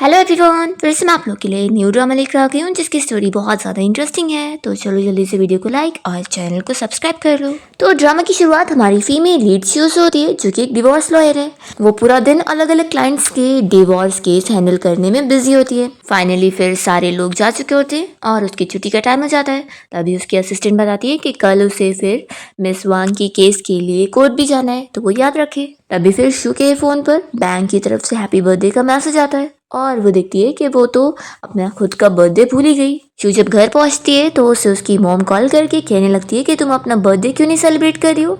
Hello everyone, फिर से मैं आप लोग के लिए न्यू ड्रामा लेकर आ गई हूँ जिसकी स्टोरी बहुत ज़्यादा इंटरेस्टिंग है। तो चलो जल्दी से वीडियो को लाइक और चैनल को सब्सक्राइब कर लो। तो ड्रामा की शुरुआत हमारी फीमेल लीड शो से होती है जो कि एक डिवोर्स लॉयर है। वो पूरा दिन अलग अलग क्लाइंट्स के डिवोर्स केस हैंडल करने में बिजी होती है। फाइनली फिर सारे लोग जा चुके होते हैं और उसकी छुट्टी का टाइम हो जाता है। तभी उसकी असिस्टेंट बताती है कि कल उसे फिर मिस वांग की केस के लिए कोर्ट भी जाना है, तो वो याद रखे। तभी फिर शू के फोन पर बैंक की तरफ से हैप्पी बर्थडे का मैसेज आता है और वो देखती है कि वो तो अपना खुद का बर्थडे भूल ही गई। शू जब घर पहुंचती है तो उसे उसकी मॉम कॉल करके कहने लगती है कि तुम अपना बर्थडे क्यों नहीं सेलिब्रेट कर रही हो।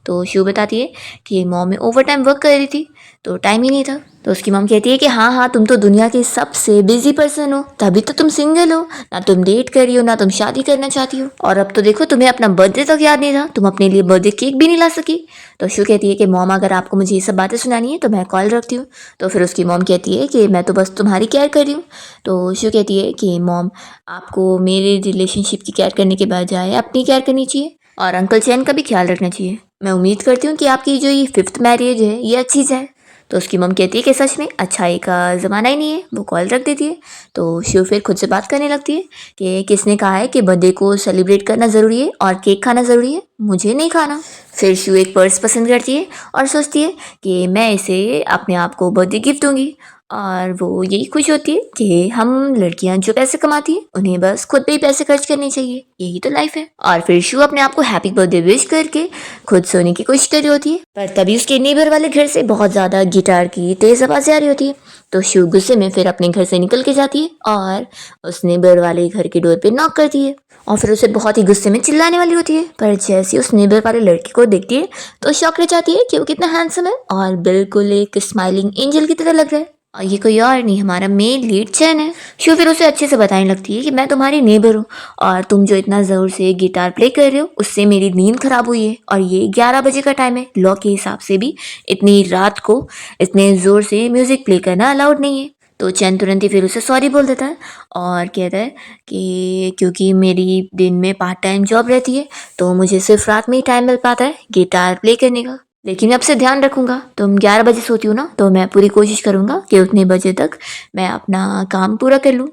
तो शू बताती है कि मॉम में ओवर टाइम वर्क कर रही थी तो टाइम ही नहीं था। तो उसकी मॉम कहती है कि हाँ हाँ, तुम तो दुनिया के सबसे बिजी पर्सन हो, तभी तो तुम सिंगल हो, ना तुम डेट कर रही हो ना तुम शादी करना चाहती हो, और अब तो देखो तुम्हें अपना बर्थडे तक याद नहीं था, तुम अपने लिए बर्थडे केक भी नहीं ला सकी। तो शू कहती है कि मॉम अगर आपको मुझे ये सब बातें सुनानी है तो मैं कॉल रखती हूँ। तो फिर उसकी मॉम कहती है कि मैं तो बस तुम्हारी केयर कर रही हूँ। तो शू कहती है कि मॉम, आपको मेरे रिलेशनशिप की केयर करने के बजाय अपनी केयर करनी चाहिए और अंकल चैन का भी ख्याल रखना चाहिए। मैं उम्मीद करती हूँ कि आपकी जो ये 5th मैरिज है ये अच्छी जाए। तो उसकी मम कहती है कि सच में अच्छाई का ज़माना ही नहीं है। वो कॉल रख देती है। तो शिव फिर खुद से बात करने लगती है कि किसने कहा है कि बर्थडे को सेलिब्रेट करना ज़रूरी है और केक खाना ज़रूरी है, मुझे नहीं खाना। फिर शिव एक पर्स पसंद करती है और सोचती है कि मैं इसे अपने आप को बर्थडे गिफ्ट दूंगी। और वो यही खुश होती है कि हम लड़कियां जो पैसे कमाती हैं उन्हें बस खुद पे ही पैसे खर्च करने चाहिए, यही तो लाइफ है। और फिर शिव अपने आप को हैप्पी बर्थडे विश करके खुद सोने की कोशिश कर रही होती है, पर तभी उसके नेबर वाले घर से बहुत ज़्यादा गिटार की तेज आवाज़ें आ रही होती है। तो शिव गुस्से में फिर अपने घर से निकल के जाती है और उस नेबर वाले घर के डोर पे नॉक करती है और फिर उसे बहुत ही गुस्से में चिल्लाने वाली होती है। पर जैसे उस नेबर वाले लड़के को देखती है तो शॉक रह जाती है कि वो कितना हैंडसम है और बिल्कुल एक स्माइलिंग एंजल की तरह लग रहा है। और ये कोई और नहीं, हमारा मेन लीड चैन है। शिव फिर उसे अच्छे से बताने लगती है कि मैं तुम्हारी नेबर हूँ और तुम जो इतना ज़ोर से गिटार प्ले कर रहे हो उससे मेरी नींद खराब हुई है और ये 11 बजे का टाइम है, लॉ के हिसाब से भी इतनी रात को इतने ज़ोर से म्यूज़िक प्ले करना अलाउड नहीं है। तो चैन तुरंत ही फिर उसे सॉरी बोल देता है और कहता है कि क्योंकि मेरी दिन में पार्ट टाइम जॉब रहती है तो मुझे सिर्फ रात में ही टाइम मिल पाता है गिटार प्ले करने का, लेकिन मैं अब से ध्यान रखूंगा। तुम 11 बजे सोती हो ना, तो मैं पूरी कोशिश करूंगा कि उतने बजे तक मैं अपना काम पूरा कर लूँ।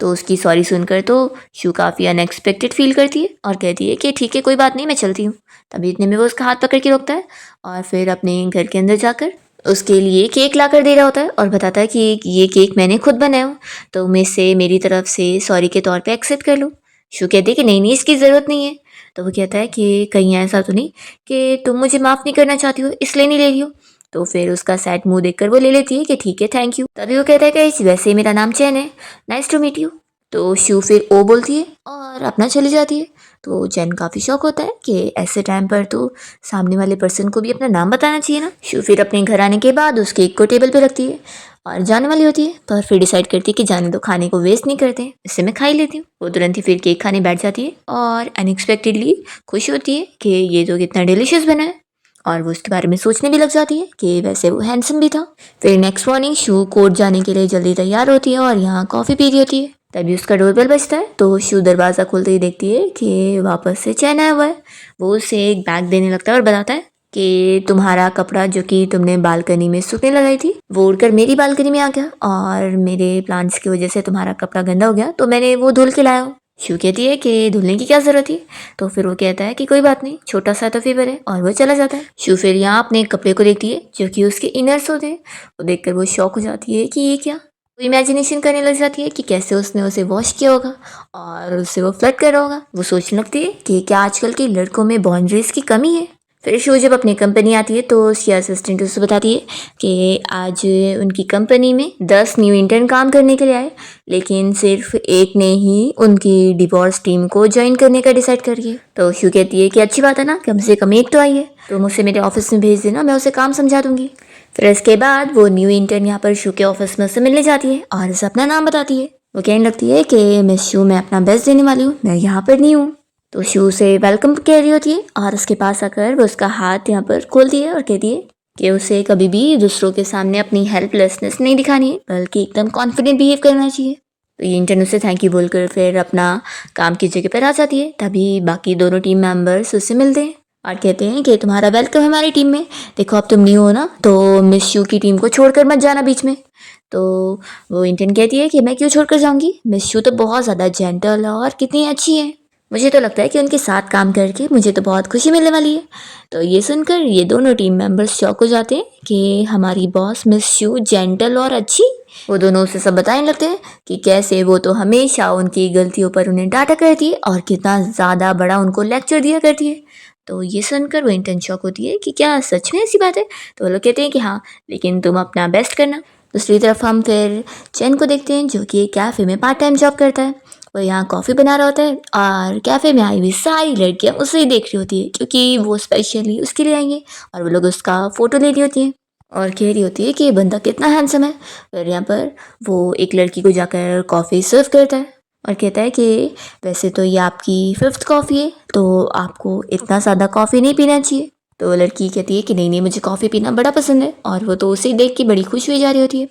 तो उसकी सॉरी सुनकर तो शू काफ़ी अनएक्सपेक्टेड फील करती है और कहती है कि ठीक है कोई बात नहीं, मैं चलती हूँ। तभी इतने में वो उसका हाथ पकड़ के रोकता है और फिर अपने घर के अंदर जाकर उसके लिए केक ला कर दे रहा होता है और बताता है कि ये केक मैंने खुद बनाया हूँ, तो मैं इसे मेरी तरफ से सॉरी के तौर पे एक्सेप्ट कर लूँ। शू कहती है कि नहीं नहीं, इसकी ज़रूरत नहीं है। तो वो कहता है कि कहीं ऐसा तो नहीं कि तुम मुझे माफ़ नहीं करना चाहती हो इसलिए नहीं ले रही हो। तो फिर उसका सैड मुंह देखकर वो ले लेती है कि ठीक है थैंक यू। तभी वो कहता है कि वैसे मेरा नाम चैन है, नाइस टू मीट यू। तो शू फिर ओ बोलती है और अपना चली जाती है। तो चैन काफ़ी शौक होता है कि ऐसे टाइम पर तो सामने वाले पर्सन को भी अपना नाम बताना चाहिए ना। शू फिर अपने घर आने के बाद उस केक को टेबल पे रखती है और जाने वाली होती है, पर फिर डिसाइड करती है कि जाने दो, खाने को वेस्ट नहीं करते, इससे मैं खा ही लेती हूँ। वो तुरंत ही फिर केक खाने बैठ जाती है और अनएक्सपेक्टेडली खुश होती है कि ये तो कितना डिलीशियस बना है और वो उसके बारे में सोचने भी लग जाती है कि वैसे वो हैंडसम भी था। फिर नेक्स्ट मॉर्निंग शू कोर्ट जाने के लिए जल्दी तैयार होती है और यहाँ कॉफ़ी पी रही होती है। तभी उसका डोरबेल बजता है तो शू दरवाज़ा खोलते ही देखती है कि वापस से चैन आया हुआ है। वो उसे एक बैग देने लगता है और बताता है कि तुम्हारा कपड़ा जो कि तुमने बालकनी में सूखने लगाई थी वो उड़कर मेरी बालकनी में आ गया और मेरे प्लांट्स की वजह से तुम्हारा कपड़ा गंदा हो गया, तो मैंने वो धुल के लाया हूँ। शू कहती है कि धुलने की क्या ज़रूरत है। तो फिर वो कहता है कि कोई बात नहीं, छोटा सा तो फीवर है, और वो चला जाता है। शू फिर यहाँ अपने कपड़े को देखती है जो कि उसके इनर्स होते हैं। वो देखकर वो शौक हो जाती है कि ये क्या। वो इमेजिनेशन करने लग जाती है कि कैसे उसने उसे वॉश किया होगा और उससे वो फ्लर्ट कर रहा होगा। वो सोचने लगती है कि क्या आजकल के लड़कों में बाउंड्रीज की कमी है। फिर शो जब अपनी कंपनी आती है तो उसकी असिस्टेंट उसे बताती है कि आज उनकी कंपनी में 10 न्यू इंटर्न काम करने के लिए आए, लेकिन सिर्फ एक ने ही उनकी डिवोर्स टीम को ज्वाइन करने का डिसाइड कर लिया। तो शू कहती है कि अच्छी बात है ना, कम से कम एक तो आई है, तो मुझसे मेरे ऑफिस में भेज देना, मैं उसे काम समझा दूंगी। फिर इसके बाद वो न्यू इंटर्न यहाँ पर शू के ऑफिस में उससे मिलने जाती है और उसे अपना नाम बताती है। वो कहने लगती है कि मिस शू, मैं अपना बेस्ट देने वाली हूँ, मैं यहाँ पर नहीं हूँ। तो शू से वेलकम कह रही होती है और उसके पास आकर वो उसका हाथ यहाँ पर खोलती है और कहती है कि उसे कभी भी दूसरों के सामने अपनी हेल्पलेसनेस नहीं दिखानी है, बल्कि एकदम कॉन्फिडेंट बिहेव करना चाहिए। तो ये इंटर्न उसे थैंक यू बोलकर फिर अपना काम की जगह पर आ जाती है। तभी बाकी दोनों टीम मेंबर्स उससे मिलते हैं और कहते हैं कि तुम्हारा वेलकम है हमारी टीम में। देखो अब तुम न्यू हो ना, तो मिस शू की टीम को छोड़कर मत जाना बीच में। तो वो इंटर्न कहती है कि मैं क्यों छोड़कर जाऊंगी, मिस शू तो बहुत ज़्यादा जेंटल और कितनी अच्छी है, मुझे तो लगता है कि उनके साथ काम करके मुझे तो बहुत खुशी मिलने वाली है। तो ये सुनकर ये दोनों टीम मेंबर्स शॉक हो जाते हैं कि हमारी बॉस मिस शू जेंटल और अच्छी। वो दोनों उसे सब बताने लगते हैं कि कैसे वो तो हमेशा उनकी गलतियों पर उन्हें डांटा करती है और कितना ज़्यादा बड़ा उनको लेक्चर दिया करती है। तो ये सुनकर वो इंटर्न शॉक होती है कि क्या सच में ऐसी बात है। तो वो लोग कहते हैं कि हाँ, लेकिन तुम अपना बेस्ट करना। दूसरी तरफ हम फिर चैन को देखते हैं जो कि एक कैफ़े में पार्ट टाइम जॉब करता है। वो यहाँ कॉफ़ी बना रहा होता है और कैफ़े में आई हुई सारी लड़कियाँ उसे ही देख रही होती है क्योंकि वो स्पेशली उसके लिए आएंगे और वो लोग उसका फ़ोटो ले रही होती है और कह रही होती है कि ये बंदा कितना हैंडसम है। फिर यहाँ पर वो एक लड़की को जाकर कॉफ़ी सर्व करता है और कहता है कि वैसे तो ये आपकी 5th कॉफ़ी है, तो आपको इतना ज़्यादा कॉफ़ी नहीं पीना चाहिए। तो लड़की कहती है कि नहीं नहीं, मुझे कॉफ़ी पीना बड़ा पसंद है और वो तो उसे देख के बड़ी खुश हुई जा रही होती है।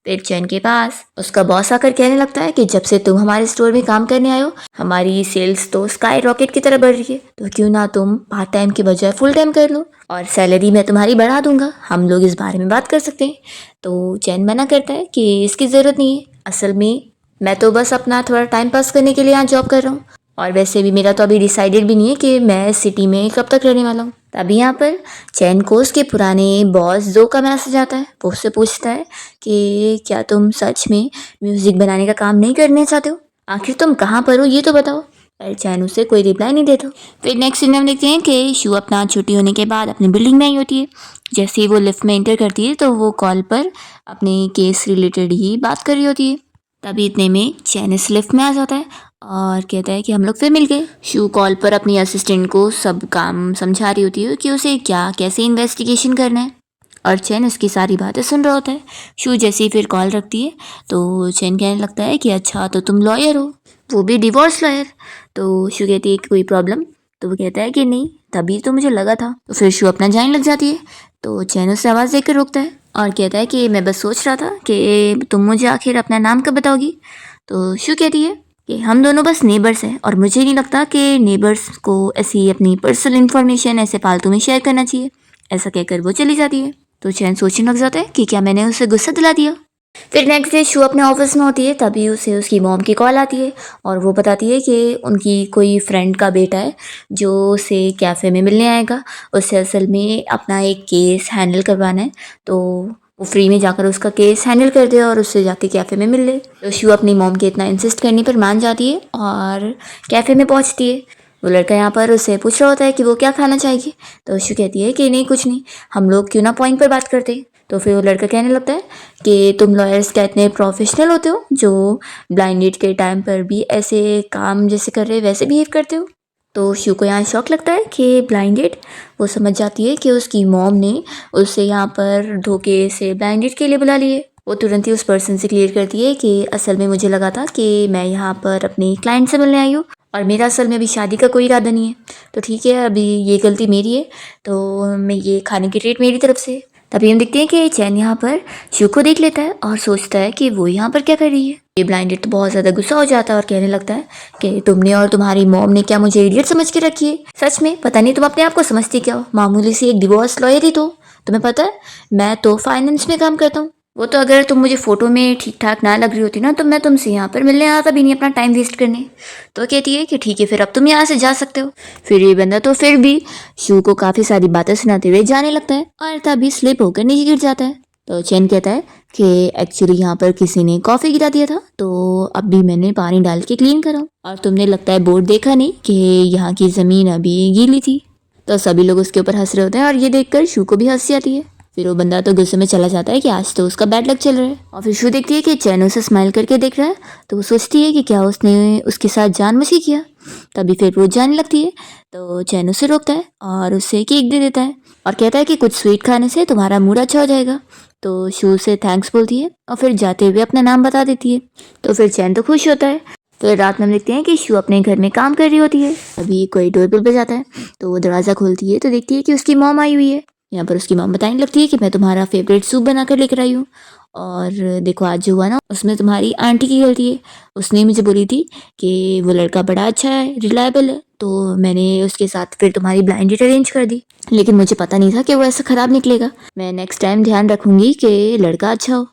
फिर चैन के पास उसका बॉस आकर कहने लगता है कि जब से तुम हमारे स्टोर में काम करने आए हो हमारी सेल्स तो स्काई रॉकेट की तरह बढ़ रही है, तो क्यों ना तुम पार्ट टाइम के बजाय फुल टाइम कर लो और सैलरी मैं तुम्हारी बढ़ा दूंगा, हम लोग इस बारे में बात कर सकते हैं। तो चैन मना करता है कि इसकी ज़रूरत नहीं है, असल में मैं तो बस अपना थोड़ा टाइम पास करने के लिए यहाँ जॉब कर रहा हूँ और वैसे भी मेरा तो अभी डिसाइडेड भी नहीं है कि मैं इस सिटी में कब तक रहने वाला हूँ। तभी यहाँ पर चैन को उसके पुराने बॉस जो का मैसेज आता है। वो उससे पूछता है कि क्या तुम सच में म्यूज़िक बनाने का काम नहीं करने चाहते हो, आखिर तुम कहाँ पर हो ये तो बताओ। पर चैन उसे कोई रिप्लाई नहीं देता। फिर नेक्स्ट सीन में हम देखते हैं कि शू अपना छुट्टी होने के बाद अपनी बिल्डिंग में आई होती है। जैसे ही वो लिफ्ट में एंटर करती है तो वो कॉल पर अपने केस रिलेटेड ही बात कर रही होती है। तभी इतने में चैन इस लिफ्ट में आ जाता है और कहता है कि हम लोग फिर मिल गए। शू कॉल पर अपनी असिस्टेंट को सब काम समझा रही होती है कि उसे क्या कैसे इन्वेस्टिगेशन करना है और चैन उसकी सारी बातें सुन रहा होता है। शू जैसे ही फिर कॉल रखती है तो चैन कहने लगता है कि अच्छा तो तुम लॉयर हो, वो भी डिवोर्स लॉयर। तो शू कहती है कि कोई प्रॉब्लम, तो वो कहता है कि नहीं तभी तो मुझे लगा था। तो फिर शू अपना जाने लग जाती है तो चैन उससे आवाज़ देकर रोकता है और कहता है कि मैं बस सोच रहा था कि तुम मुझे आखिर अपना नाम कब बताओगी। तो शू कहती है कि हम दोनों बस नेबर्स हैं और मुझे नहीं लगता कि नेबर्स को ऐसी अपनी पर्सनल इन्फॉर्मेशन ऐसे फालतू में शेयर करना चाहिए। ऐसा कहकर वो चली जाती है। तो चैन सोचने लग जाता है कि क्या मैंने उसे गुस्सा दिला दिया। फिर नेक्स्ट डे शू अपने ऑफिस में होती है तभी उसे उसकी मॉम की कॉल आती है और वो बताती है कि उनकी कोई फ्रेंड का बेटा है जो उसे कैफ़े में मिलने आएगा। उसे असल में अपना एक केस हैंडल करवाना है, तो वो फ्री में जाकर उसका केस हैंडल कर दे और उससे जाके कैफ़े में मिल ले। तो शू अपनी मॉम के इतना इंसिस्ट करने पर मान जाती है और कैफ़े में पहुंचती है। वो लड़का यहाँ पर उससे पूछ रहा होता है कि वो क्या खाना चाहेगी। तो शू कहती है कि नहीं कुछ नहीं, हम लोग क्यों ना पॉइंट पर बात करते। तो फिर वो लड़का कहने लगता है कि तुम लॉयर्स क्या इतने प्रोफेशनल होते हो जो ब्लाइंड डेट के टाइम पर भी ऐसे काम जैसे कर रहे वैसे बिहेव करते हो। तो शू को यहाँ शौक लगता है कि ब्लाइंड डेट। वो समझ जाती है कि उसकी मॉम ने उसे यहाँ पर धोखे से ब्लाइंड डेट के लिए बुला लिए। वो तुरंत ही उस पर्सन से क्लियर करती है कि असल में मुझे लगा था कि मैं यहाँ पर अपने क्लाइंट से मिलने आई हूँ और मेरा असल में अभी शादी का कोई इरादा नहीं है, तो ठीक है अभी ये गलती मेरी है, तो मैं ये खाने की ट्रीट मेरी तरफ से। तभी हम देखते हैं कि चैन यहाँ पर शू को देख लेता है और सोचता है कि वो यहाँ पर क्या कर रही है। ये ब्लाइंडेड तो बहुत ज़्यादा गुस्सा हो जाता है और कहने लगता है कि तुमने और तुम्हारी मॉम ने क्या मुझे इडियट समझ के रखी है, सच में पता नहीं तुम अपने आप को समझती क्या हो, मामूली सी एक डिवोर्स लॉयर ही तो। तुम्हें पता है मैं तो फाइनेंस में काम करता हूँ, वो तो अगर तुम मुझे फ़ोटो में ठीक ठाक ना लग रही होती ना तो मैं तुमसे यहाँ पर मिलने आता भी नहीं अपना टाइम वेस्ट करने। तो कहती है कि ठीक है फिर अब तुम यहाँ से जा सकते हो। फिर ये बंदा तो फिर भी शू को काफ़ी सारी बातें सुनाते हुए जाने लगता है और तभी स्लिप होकर नीचे गिर जाता है। तो चैन कहता है कि एक्चुअली यहाँ पर किसी ने कॉफ़ी गिरा दिया था तो अभी मैंने पानी डाल के क्लीन करा और तुमने लगता है बोर्ड देखा नहीं कि यहाँ की ज़मीन अभी गीली थी। तो सभी लोग उसके ऊपर हंस रहे होते हैं और ये देखकर शू को भी हंसी आती है। फिर वो बंदा तो गुस्से में चला जाता है कि आज तो उसका बैड लक चल रहा है और फिर शू देखती है कि चैन उसे स्माइल करके देख रहा है तो वो सोचती है कि क्या उसने उसके साथ जानबूझ के किया। तभी फिर वो जाने लगती है तो चैन उसे रोकता है और उसे केक दे देता है और कहता है कि कुछ स्वीट खाने से तुम्हारा मूड अच्छा हो जाएगा। तो शू से थैंक्स बोलती है और फिर जाते हुए अपना नाम बता देती है। तो फिर चैन तो खुश होता है। फिर रात में हम देखते हैं कि शू अपने घर में काम कर रही होती है। अभी कोई डोरबेल बजाता है तो वो दरवाज़ा खोलती है तो देखती है कि उसकी मॉम आई हुई है। यहाँ पर उसकी मॉम बताने लगती है कि मैं तुम्हारा फेवरेट सूप बना कर लेकर आई हूँ और देखो आज जो हुआ ना उसमें तुम्हारी आंटी की गलती है। उसने मुझे बोली थी कि वो लड़का बड़ा अच्छा है, रिलायबल है, तो मैंने उसके साथ फिर तुम्हारी ब्लाइंड डेट अरेंज कर दी, लेकिन मुझे पता नहीं था कि वो ऐसा ख़राब निकलेगा। मैं नेक्स्ट टाइम ध्यान रखूँगी कि लड़का अच्छा हो।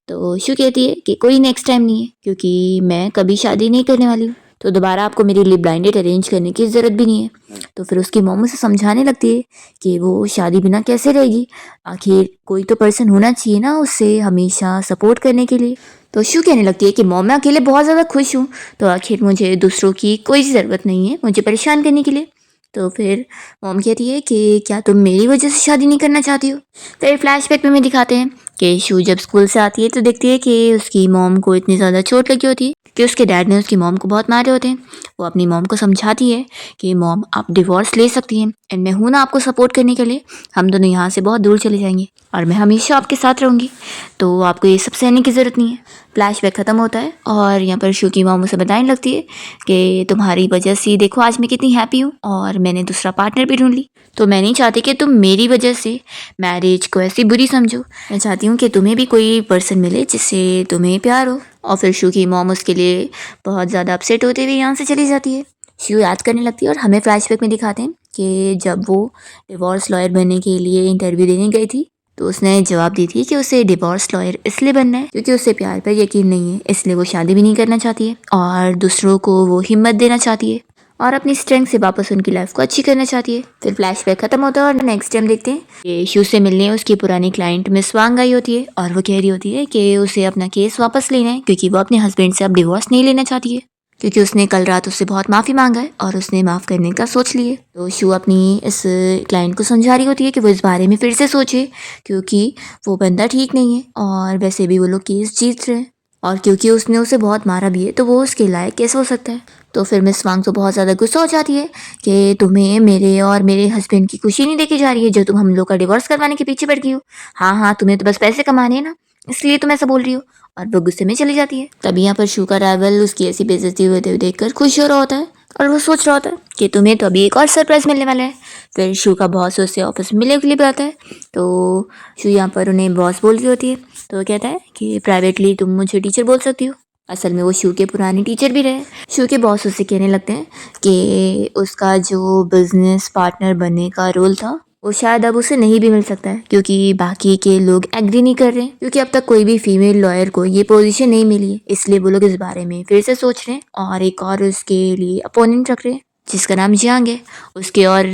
तो शू कहती है कि कोई नेक्स्ट टाइम नहीं है, क्योंकि मैं कभी शादी नहीं करने वाली हूँ, तो दोबारा आपको मेरे लिए ब्लाइंड डेट अरेंज करने की ज़रूरत भी नहीं है। तो फिर उसकी मॉम उसे समझाने लगती है कि वो शादी बिना कैसे रहेगी, आखिर कोई तो पर्सन होना चाहिए ना उससे हमेशा सपोर्ट करने के लिए। तो शू कहने लगती है कि मॉम मैं अकेले बहुत ज़्यादा खुश हूँ, तो आखिर मुझे दूसरों की कोई ज़रूरत नहीं है मुझे परेशान करने के लिए। तो फिर मॉम कहती है कि क्या तुम मेरी वजह से शादी नहीं करना चाहती हो। फिर फ्लैशबैक में हमें दिखाते हैं कि शू जब स्कूल से आती है तो देखती है कि उसकी मॉम को इतनी ज़्यादा चोट लगी होती है कि उसके डैड ने उसकी मॉम को बहुत मारे होते हैं। वो अपनी मॉम को समझाती है कि मॉम आप डिवोर्स ले सकती हैं एंड मैं हूँ ना आपको सपोर्ट करने के लिए, हम दोनों यहाँ से बहुत दूर चले जाएंगे और मैं हमेशा आपके साथ रहूँगी, तो आपको ये सब सहने की ज़रूरत नहीं है। फ्लैशबैक ख़त्म होता है और यहाँ पर शू की मॉम उसे बताने लगती है कि तुम्हारी वजह से देखो आज मैं कितनी हैप्पी हूँ और मैंने दूसरा पार्टनर भी ढूंढ ली, तो मैं नहीं चाहती कि तुम मेरी वजह से मैरिज को ऐसी बुरी समझो, मैं चाहती हूँ कि तुम्हें भी कोई पर्सन मिले जिससे तुम्हें प्यार हो। और फिर शू की मॉम उसके लिए बहुत ज़्यादा अपसेट होते हुए यहाँ से चली जाती है। शू याद करने लगती है और हमें फ्लैशबैक में दिखाते हैं कि जब वो डिवोर्स लॉयर बनने के लिए इंटरव्यू देने गई थी तो उसने जवाब दी थी कि उसे डिवोर्स लॉयर इसलिए बनना है क्योंकि उसे प्यार पर यकीन नहीं है, इसलिए वो शादी भी नहीं करना चाहती है और दूसरों को वो हिम्मत देना चाहती है और अपनी स्ट्रेंथ से वापस उनकी लाइफ को अच्छी करना चाहती है। फिर फ्लैशबैक खत्म होता है और नेक्स्ट टाइम देखते हैं कि शू से मिलने उसकी पुरानी क्लाइंट मिस वांग आई होती है और वो कह रही होती है कि उसे अपना केस वापस लेना है क्योंकि वो अपने हस्बैंड से अब डिवोर्स नहीं लेना चाहती है, क्योंकि उसने कल रात उससे बहुत माफ़ी मांगा है और उसने माफ़ करने का सोच लिए। तो शू अपनी इस क्लाइंट को समझा रही होती है कि वो इस बारे में फिर से सोचे क्योंकि वो बंदा ठीक नहीं है और वैसे भी वो लोग केस जीत रहे हैं और क्योंकि उसने उसे बहुत मारा भी है तो वो उसके लायक कैसे हो सकता है। तो फिर मिस वांग तो बहुत ज़्यादा गुस्सा हो जाती है कि तुम्हें मेरे और मेरे हस्बैंड की खुशी नहीं देखी जा रही है जो तुम हम लोग का डिवोर्स करवाने के पीछे पड़ गई हो। हाँ हाँ तुम्हें तो बस पैसे कमाने हैं ना, इसलिए तुम ऐसा बोल रही हो। और वो गुस्से में चली जाती है। तभी यहाँ पर शू का राइवल उसकी ऐसी बेइज्जती होते हुए देखकर खुश हो रहा होता है और वो सोच रहा होता है कि तुम्हें तो अभी एक और सरप्राइज मिलने वाला है। फिर शू का बॉस उससे ऑफिस में मिलने के लिए बुलाता है तो शू यहाँ पर उन्हें बॉस बोल रही होती है तो वो कहता है कि प्राइवेटली तुम मुझे टीचर बोल सकती हो। असल में वो शू के पुराने टीचर भी रहे। शू के बॉस उससे कहने लगते हैं कि उसका जो बिजनेस पार्टनर बनने का रोल था वो शायद अब उसे नहीं भी मिल सकता है क्योंकि बाकी के लोग एग्री नहीं कर रहे हैं, क्योंकि अब तक कोई भी फीमेल लॉयर को ये पोजीशन नहीं मिली है, इसलिए वो लोग इस बारे में फिर से सोच रहे हैं और एक और उसके लिए अपोनेंट रख रहे हैं जिसका नाम जियांग है। उसके और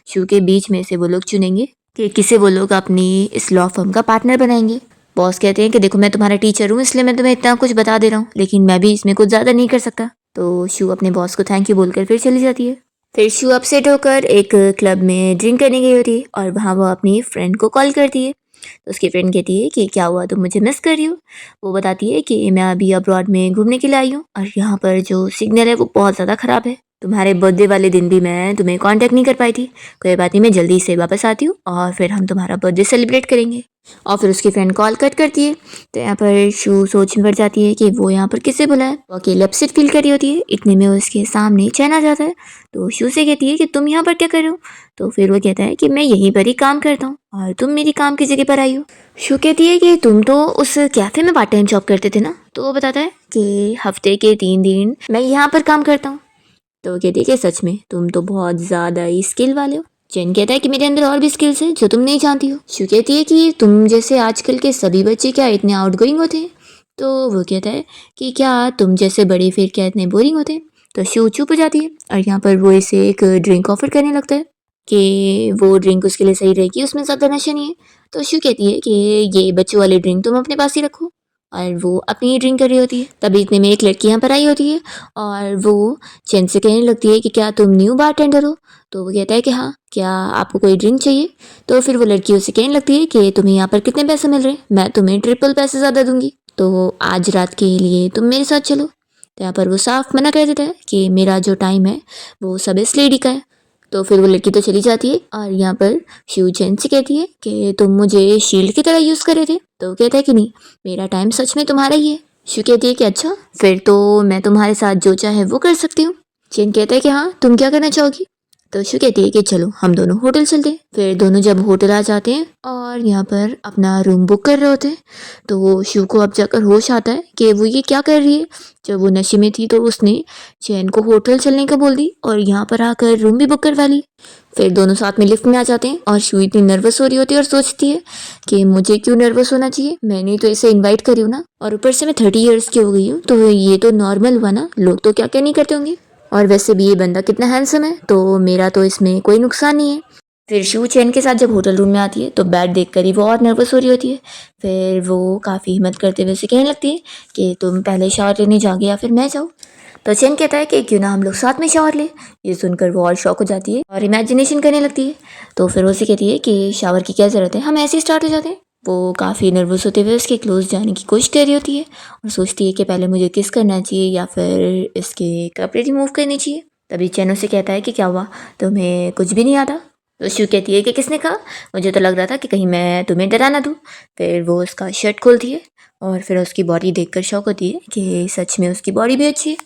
शू के बीच में से वो लोग चुनेंगे कि किसे वो लोग अपनी इस लॉ फर्म का पार्टनर बनाएंगे। बॉस कहते हैं कि देखो मैं तुम्हारा टीचर हूँ इसलिए मैं तुम्हें इतना कुछ बता दे रहा हूँ, लेकिन मैं भी इसमें कुछ ज़्यादा नहीं कर सकता। तो शू अपने बॉस को थैंक यू बोलकर फिर चली जाती है। फिर शू अपसेट होकर एक क्लब में ड्रिंक करने गई होती है और वहाँ वो अपनी फ्रेंड को कॉल करती है। तो उसकी फ्रेंड कहती है कि क्या हुआ तुम मुझे मिस कर रही हो। वो बताती है कि मैं अभी अब्रॉड में घूमने के लिए आई हूँ और यहाँ पर जो सिग्नल है वो बहुत ज़्यादा ख़राब है। तुम्हारे बर्थडे वाले दिन भी मैं तुम्हें कांटेक्ट नहीं कर पाई थी, कोई बात नहीं मैं जल्दी से वापस आती हूँ और फिर हम तुम्हारा बर्थडे सेलिब्रेट करेंगे। और फिर उसकी फ्रेंड कॉल कट करती है। तो यहाँ पर शू सोच में पड़ जाती है कि वो यहाँ पर किसे बुलाए। वो अकेले अपसेट फील कर रही होती है, इतने में उसके सामने चैन आ जाता है। तो शू से कहती है कि तुम यहाँ पर क्या कर रहे हो। तो फिर वो कहता है कि मैं यहीं पर ही काम करता हूँ और तुम मेरी काम की जगह पर आई हो। शू कहती है कि तुम तो उस कैफ़े में पार्ट टाइम जॉब करते थे ना। तो वो बताता है कि हफ्ते के 3 दिन मैं यहाँ पर काम करता हूँ। तो वो कहती है कि सच में तुम तो बहुत ज़्यादा ही स्किल वाले हो। चैन कहता है कि मेरे अंदर और भी स्किल्स हैं जो तुम नहीं जानती हो। शू कहती है कि तुम जैसे आजकल के सभी बच्चे क्या इतने आउटगोइंग होते हैं। तो वो कहता है कि क्या तुम जैसे बड़े फिर क्या इतने बोरिंग होते हैं। तो शू चुप हो जाती है और यहाँ पर वो इसे एक ड्रिंक ऑफर करने लगता है कि वो ड्रिंक उसके लिए सही रहेगी, उसमें ज़्यादा नशा नहीं है। तो शू कहती है कि ये बच्चों वाली ड्रिंक तुम अपने पास ही रखो और वो अपनी ड्रिंक कर रही होती है। तभी इतने में एक लड़की यहाँ पर आई होती है और वो चैन से कहने लगती है कि क्या तुम न्यू बारटेंडर हो। तो वो कहता है कि हाँ, क्या आपको कोई ड्रिंक चाहिए। तो फिर वो लड़की उससे कहने लगती है कि तुम्हें यहाँ पर कितने पैसे मिल रहे हैं, मैं तुम्हें ट्रिपल पैसे ज़्यादा दूंगी, तो आज रात के लिए तुम मेरे साथ चलो। तो यहाँ पर वो साफ मना कर देता है कि मेरा जो टाइम है वो सब इस लेडी का है। तो फिर वो लड़की तो चली जाती है और यहाँ पर शू चैन से कहती है कि तुम मुझे शील्ड की तरह यूज़ कर रहे थे। तो वो कहता है कि नहीं, मेरा टाइम सच में तुम्हारा ही है। शू कहती है कि अच्छा, फिर तो मैं तुम्हारे साथ जो चाहे वो कर सकती हूँ। चैन कहता है कि हाँ, तुम क्या करना चाहोगी। तो शू कहती है कि चलो हम दोनों होटल चलते हैं। फिर दोनों जब होटल आ जाते हैं और यहाँ पर अपना रूम बुक कर रहे होते हैं, तो शू को अब जाकर होश आता है कि वो ये क्या कर रही है। जब वो नशे में थी तो उसने चैन को होटल चलने का बोल दी और यहाँ पर आकर रूम भी बुक करवा ली। फिर दोनों साथ में लिफ्ट में आ जाते हैं और शू इतनी नर्वस हो रही होती है और सोचती है कि मुझे क्यों नर्वस होना चाहिए, मैंने तो इसे इनवाइट करी हूँ ना, और ऊपर से मैं 30 ईयर्स की हो गई हूँ, तो ये तो नॉर्मल हुआ ना, लोग तो क्या क्या नहीं करते होंगे, और वैसे भी ये बंदा कितना हैंडसम है, तो मेरा तो इसमें कोई नुकसान नहीं है। फिर शू चैन के साथ जब होटल रूम में आती है तो बेड देखकर ही वो और नर्वस हो रही होती है। फिर वो काफ़ी हिम्मत करते हुए उसे कहने लगती है कि तुम पहले शावर लेने जाओगे या फिर मैं जाऊँ। तो चैन कहता है कि क्यों ना हम लोग साथ में शावर ले। ये सुनकर वो और शॉक हो जाती है और इमेजिनेशन करने लगती है। तो फिर वो उसे कहती है कि शावर की क्या ज़रूरत है, हम ऐसे ही स्टार्ट हो जाते हैं। वो काफ़ी नर्वस होते हुए उसके क्लोज जाने की कोशिश कर रही होती है और सोचती है कि पहले मुझे किस करना चाहिए या फिर इसके कपड़े रिमूव करने चाहिए। तभी चैन उसे कहता है कि क्या हुआ, तुम्हें कुछ भी नहीं आता। तो शू कहती है कि किसने कहा, मुझे तो लग रहा था कि कहीं मैं तुम्हें डरा ना दूँ। फिर वो उसका शर्ट खोलती है और फिर उसकी बॉडी देखकर शौक होती है कि सच में उसकी बॉडी भी अच्छी है।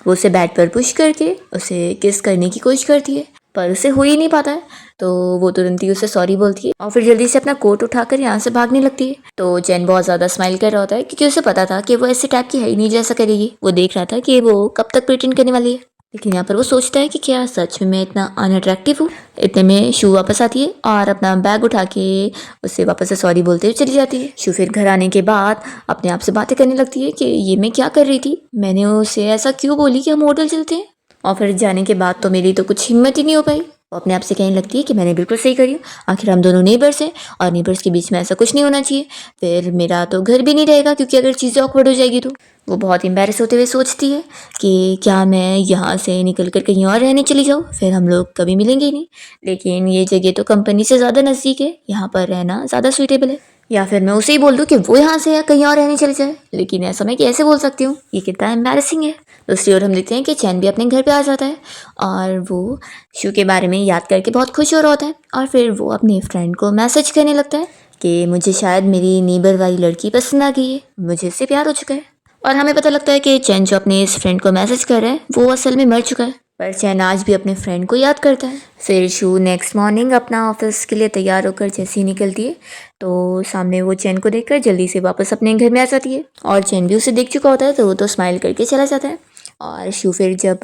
वो उसे बेड पर पुश करके उसे किस करने की कोशिश करती है पर उसे हो ही नहीं पाता है। तो वो तुरंत ही उसे सॉरी बोलती है और फिर जल्दी से अपना कोट उठाकर यहाँ से भागने लगती है। तो चैन बहुत ज़्यादा स्माइल कर रहा होता है क्योंकि उसे पता था कि वो ऐसे टाइप की है ही नहीं जैसा करेगी। वो देख रहा था कि वो कब तक प्रिटेंड करने वाली है, लेकिन यहाँ पर वो सोचता है कि क्या सच में मैं इतना अनअट्रैक्टिव हूँ। इतने में शू वापस आती है और अपना बैग उठा के उससे वापस से सॉरी बोलते हुए चली जाती है। शू फिर घर आने के बाद अपने आप से बातें करने लगती है कि ये मैं क्या कर रही थी, मैंने उसे ऐसा क्यों बोली कि हम होटल चलते हैं, और फिर जाने के बाद तो मेरी तो कुछ हिम्मत ही नहीं हो पाई। वो अपने आप से कहने लगती है कि मैंने बिल्कुल सही करी, आखिर हम दोनों नेबर्स हैं और नेबर्स के बीच में ऐसा कुछ नहीं होना चाहिए। फिर मेरा तो घर भी नहीं रहेगा क्योंकि अगर चीज़ें ऑकवर्ड हो जाएगी तो। वो बहुत एम्बैरेस होते हुए सोचती है कि क्या मैं यहाँ से निकल कर कहीं और रहने चली जाऊँ, फिर हम लोग कभी मिलेंगे ही नहीं। लेकिन ये जगह तो कंपनी से ज़्यादा नज़दीक है, यहाँ पर रहना ज़्यादा सूटेबल है। या फिर मैं उसे ही बोल दूँ कि वो यहाँ से या कहीं और रहने चले जाए, लेकिन ऐसा मैं कैसे बोल सकती हूँ, ये कितना एम्बैरेसिंग है। दूसरी ओर हम देखते हैं कि चैन भी अपने घर पे आ जाता है और वो शू के बारे में याद करके बहुत खुश हो रहा होता है और फिर वो अपने फ्रेंड को मैसेज करने लगता है कि मुझे शायद मेरी नीबर वाली लड़की पसंद आ गई है, मुझे इससे प्यार हो चुका है। और हमें पता लगता है कि चैन जो अपने इस फ्रेंड को मैसेज कर रहा है वो असल में मर चुका है, पर चैन आज भी अपने फ्रेंड को याद करता है। फिर शू नेक्स्ट मॉर्निंग अपना ऑफिस के लिए तैयार होकर जैसे ही निकलती है तो सामने वो चैन को देखकर जल्दी से वापस अपने घर में आ जाती है और चैन भी उसे देख चुका होता है तो वो तो स्माइल करके चला जाता है। और शू फिर जब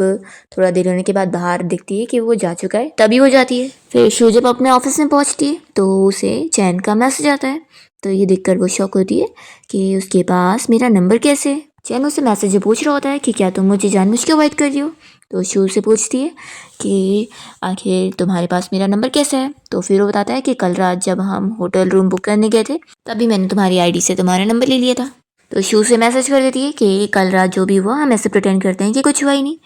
थोड़ा देर होने के बाद बाहर दिखती है कि वो जा चुका है तभी वो जाती है। फिर शू जब अपने ऑफिस में पहुंचती है तो उसे चैन का मैसेज आता है, तो ये देखकर वो शॉक होती है कि उसके पास मेरा नंबर कैसे है। चैन उससे मैसेज पूछ रहा होता है कि क्या तुम मुझे जानबूझ के अवॉइड कर रही हो। तो शू से पूछती है कि आखिर तुम्हारे पास मेरा नंबर कैसे है। तो फिर वो बताता है कि कल रात जब हम होटल रूम बुक करने गए थे तभी मैंने तुम्हारी आईडी से तुम्हारा नंबर ले लिया था। तो शू से मैसेज कर देती है कि कल रात जो भी हुआ हम ऐसे प्रिटेंड करते हैं कि कुछ हुआ ही नहीं।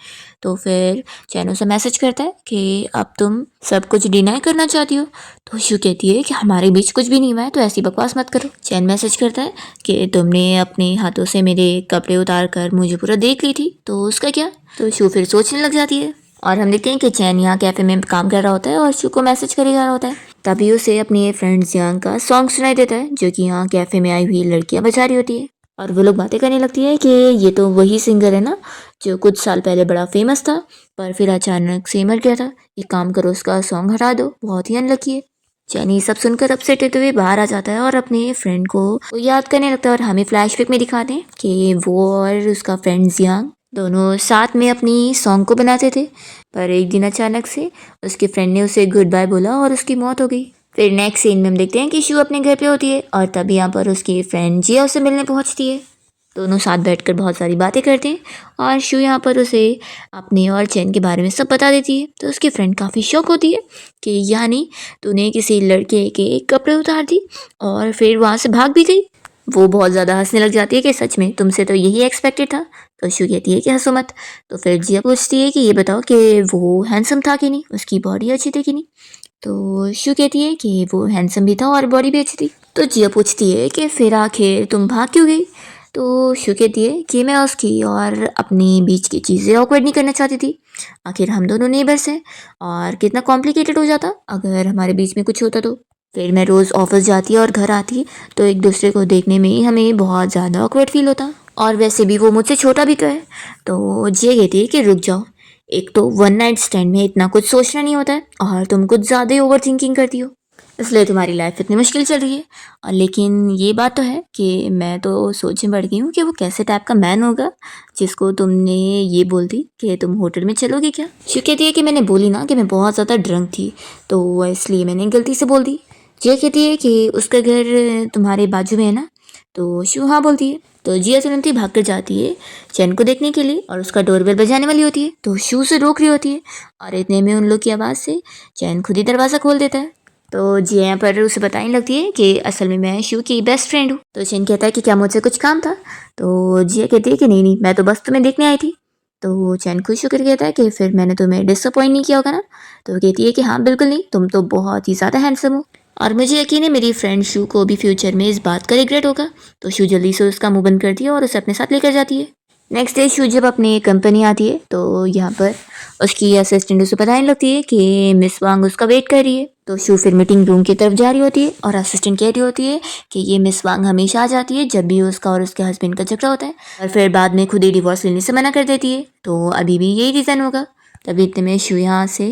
तो फिर चैन उसे मैसेज करता है कि अब तुम सब कुछ डिनाई करना चाहती हो। तो शू कहती है कि हमारे बीच कुछ भी नहीं हुआ है तो ऐसी बकवास मत करो। चैन मैसेज करता है कि तुमने अपने हाथों से मेरे कपड़े उतार कर मुझे पूरा देख ली थी तो उसका क्या। तो शू फिर सोचने लग जाती है और हम देखते हैं कि चैन यहाँ कैफ़े में काम कर रहा होता है और शू को मैसेज करे जा रहा होता है। तभी उसे अपने फ्रेंड्स यांग का सॉन्ग सुनाई देता है जो कि यहाँ कैफ़े में आई हुई लड़कियाँ बजा रही होती है और वो लोग बातें करने लगती है कि ये तो वही सिंगर है ना जो कुछ साल पहले बड़ा फेमस था पर फिर अचानक से मर गया था, एक काम करो उसका सॉन्ग हटा दो, बहुत ही अनलकी है। चैन ये सब सुनकर अपसेट होते हुए बाहर आ जाता है और अपने फ्रेंड को याद करने लगता है और हमें फ्लैशबैक में दिखाते हैं कि वो और उसका फ्रेंड जियांग दोनों साथ में अपनी सॉन्ग को बनाते थे, पर एक दिन अचानक से उसके फ्रेंड ने उसे गुड बाय बोला और उसकी मौत हो गई। फिर नेक्स्ट सीन में हम देखते हैं कि शू अपने घर पे होती है और तभी यहाँ पर उसकी फ्रेंड जिया उसे मिलने पहुँचती है। दोनों साथ बैठकर बहुत सारी बातें करते हैं और शू यहाँ पर उसे अपने और चैन के बारे में सब बता देती है। तो उसकी फ्रेंड काफ़ी शौक होती है कि यानी तूने किसी लड़के के कपड़े उतार दी और फिर वहाँ से भाग भी गई। वो बहुत ज़्यादा हंसने लग जाती है कि सच में तुमसे तो यही एक्सपेक्टेड था। तो शू कहती है कि हंसो मत। तो फिर जिया पूछती है कि ये बताओ कि वो हैंडसम था कि नहीं, उसकी बॉडी अच्छी थी कि नहीं। तो शू कहती है कि वो हैंडसम भी था और बॉडी भी अच्छी थी। तो जिया पूछती है कि फिर आखिर तुम भाग क्यों गई। तो शू कहती है कि मैं उसकी और अपनी बीच की चीज़ें ऑकवर्ड नहीं करना चाहती थी, आखिर हम दोनों नेबर्स हैं और कितना कॉम्प्लिकेटेड हो जाता अगर हमारे बीच में कुछ होता तो। फिर मैं रोज़ ऑफिस जाती और घर आती तो एक दूसरे को देखने में ही हमें बहुत ज़्यादा ऑकवर्ड फील होता और वैसे भी वो मुझसे छोटा भी तो है। तो जिया कहती है कि रुक जाओ, एक तो वन नाइट स्टैंड में इतना कुछ सोचना नहीं होता है और तुम कुछ ज़्यादा ही ओवर थिंकिंग करती हो, इसलिए तुम्हारी लाइफ इतनी मुश्किल चल रही है। और लेकिन ये बात तो है कि मैं तो सोच में पड़ गई हूँ कि वो कैसे टाइप का मैन होगा जिसको तुमने ये बोल दी कि तुम होटल में चलोगी क्या। शिव कहती है कि मैंने बोली ना कि मैं बहुत ज़्यादा ड्रंक थी, तो इसलिए मैंने गलती से बोल दी। जिया कहती है कि उसका घर तुम्हारे बाजू में है ना, तो शिव हाँ बोलती है। तो जिया तुरंत ही भाग कर जाती है चैन को देखने के लिए और उसका डोरबेल बजाने वाली होती है, तो शिव से रोक रही होती है और इतने में उन लोग की आवाज़ से चैन खुद ही दरवाज़ा खोल देता है। तो जिया यहाँ पर उसे बताने लगती है कि असल में मैं शिव की बेस्ट फ्रेंड हूँ। तो चैन कहता है कि क्या मुझसे कुछ काम था, तो जिया कहती है कि नहीं नहीं, मैं तो बस तुम्हें देखने आई थी। तो चैन खुश होकर कहता है कि फिर मैंने तुम्हें डिसअपॉइंट नहीं किया होगा ना। तो कहती है कि हाँ बिल्कुल नहीं, तुम तो बहुत ही ज़्यादा हैंडसम हो और मुझे यकीन है मेरी फ्रेंड शू को भी फ्यूचर में इस बात का रिग्रेट होगा। तो शू जल्दी से उसका मुंह बंद करती है और उसे अपने साथ लेकर जाती है। नेक्स्ट डे शू जब अपनी कंपनी आती है तो यहाँ पर उसकी असिस्टेंट उसे बताने लगती है कि मिस वांग उसका वेट कर रही है। तो शू फिर मीटिंग रूम की तरफ जा रही होती है और असिस्टेंट कह रही होती है कि ये मिस वांग हमेशा आ जाती है जब भी उसका और उसके हस्बैंड का झगड़ा होता है और फिर बाद में खुद ही डिवोर्स लेने से मना कर देती है। तो अभी भी यही रीज़न होगा। तभी इतने में शू यहाँ से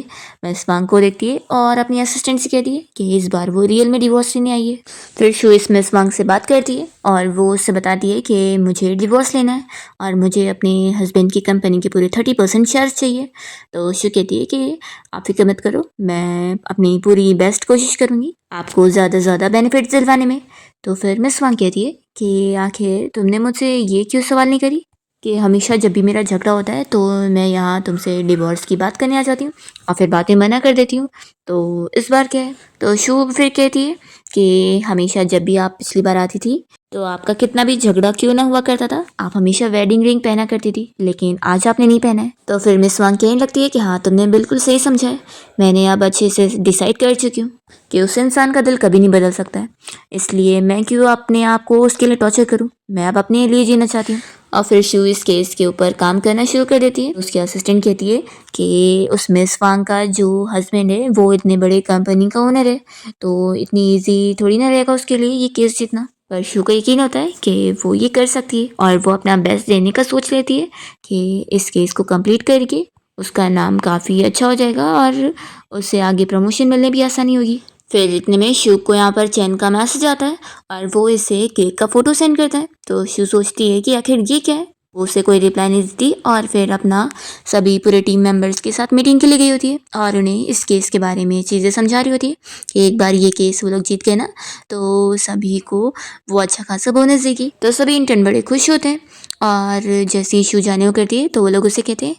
मिस वांग को देखती है और अपनी असिस्टेंट से कहती है कि इस बार वो रियल में डिवोर्स लेने आई है। फिर शू इस मिस वांग से बात करती है और वो उससे बताती है कि मुझे डिवोर्स लेना है और मुझे अपने हस्बैंड की कंपनी के पूरे 30% शेयर चाहिए। तो शू कहती है कि आप फिक्र मत करो, मैं अपनी पूरी बेस्ट कोशिश करूँगी आपको ज़्यादा से ज़्यादा बेनिफिट दिलवाने में। तो फिर मिस वांग कहती है कि आखिर तुमने मुझसे ये क्यों सवाल नहीं करी कि हमेशा जब भी मेरा झगड़ा होता है तो मैं यहाँ तुमसे डिवोर्स की बात करने आ जाती हूँ और फिर बातें मना कर देती हूँ, तो इस बार क्या है। तो शू फिर कहती है कि हमेशा जब भी आप पिछली बार आती थी तो आपका कितना भी झगड़ा क्यों ना हुआ करता था, आप हमेशा वेडिंग रिंग पहना करती थी, लेकिन आज आपने नहीं पहना है। तो फिर मिस वांग कहने लगती है कि हाँ तुमने बिल्कुल सही समझा है, मैंने अब अच्छे से डिसाइड कर चुकी हूँ कि उस इंसान का दिल कभी नहीं बदल सकता है, इसलिए मैं क्यों अपने आप को उसके लिए टॉर्चर करूँ, मैं अब अपने लिए जीना चाहती हूँ। और फिर शू इस केस के ऊपर काम करना शुरू कर देती है। उसकी असिस्टेंट कहती है कि उस मिस वांग का जो हस्बैंड है वो इतने बड़े कंपनी का ओनर है, तो इतनी इजी थोड़ी ना रहेगा उसके लिए ये केस जीतना। पर शू को यकीन होता है कि वो ये कर सकती है और वो अपना बेस्ट देने का सोच लेती है कि इस केस को कंप्लीट करके उसका नाम काफ़ी अच्छा हो जाएगा और उसे आगे प्रमोशन मिलने भी आसानी होगी। फिर इतने में शू को यहाँ पर चैन का मैसेज आता है और वो इसे केक का फोटो सेंड करता है। तो शू सोचती है कि आखिर ये क्या है, वो उसे कोई रिप्लाई नहीं देती और फिर अपना सभी पूरे टीम मेंबर्स के साथ मीटिंग के लिए गई होती है और उन्हें इस केस के बारे में चीज़ें समझा रही होती है कि एक बार ये केस वो लोग जीत गए ना तो सभी को वो अच्छा खासा बोनस देगी। तो सभी इंटर्न बड़े खुश होते हैं और जैसे ही शू जाने को करती है तो वो लोग उसे कहते हैं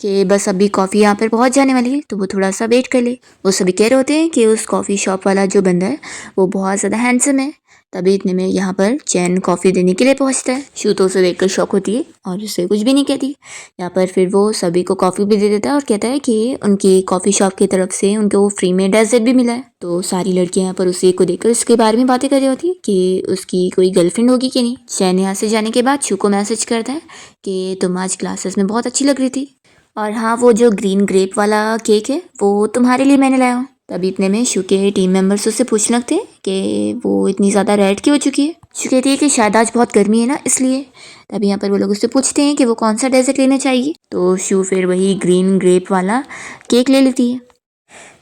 कि बस अभी कॉफ़ी यहाँ पर पहुँच जाने वाली है तो वो थोड़ा सा वेट कर ले। वो सभी कह रहे होते हैं कि उस कॉफ़ी शॉप वाला जो बंदा है वो बहुत ज़्यादा हैंडसम है। तभी इतने में यहाँ पर चैन कॉफ़ी देने के लिए पहुँचता है। शू तो उसे देखकर शॉक होती है और उसे कुछ भी नहीं कहती। यहाँ पर फिर वो सभी को कॉफ़ी भी दे देता है और कहता है कि उनकी कॉफ़ी शॉप की तरफ से उनको फ्री में डेजर्ट भी मिला है। तो सारी लड़कियाँ यहाँ पर उसे को देखकर उसके बारे में बातें कर रही होती है कि उसकी कोई गर्लफ्रेंड होगी कि नहीं। चैन यहाँ से जाने के बाद शू को मैसेज करता है कि तुम आज क्लासेस में बहुत अच्छी लग रही थी और हाँ वो जो ग्रीन ग्रेप वाला केक है वो तुम्हारे लिए मैंने लाया हूँ। तभी इतने में शू के टीम मेंबर्स उससे पूछने लगते हैं कि वो इतनी ज़्यादा रेड क्यों हो चुकी है। शू कहती है कि शायद आज बहुत गर्मी है ना इसलिए। तभी यहाँ पर वो लोग उससे पूछते हैं कि वो कौन सा डेजर्ट लेना चाहिए, तो शू फिर वही ग्रीन ग्रेप वाला केक ले लेती है।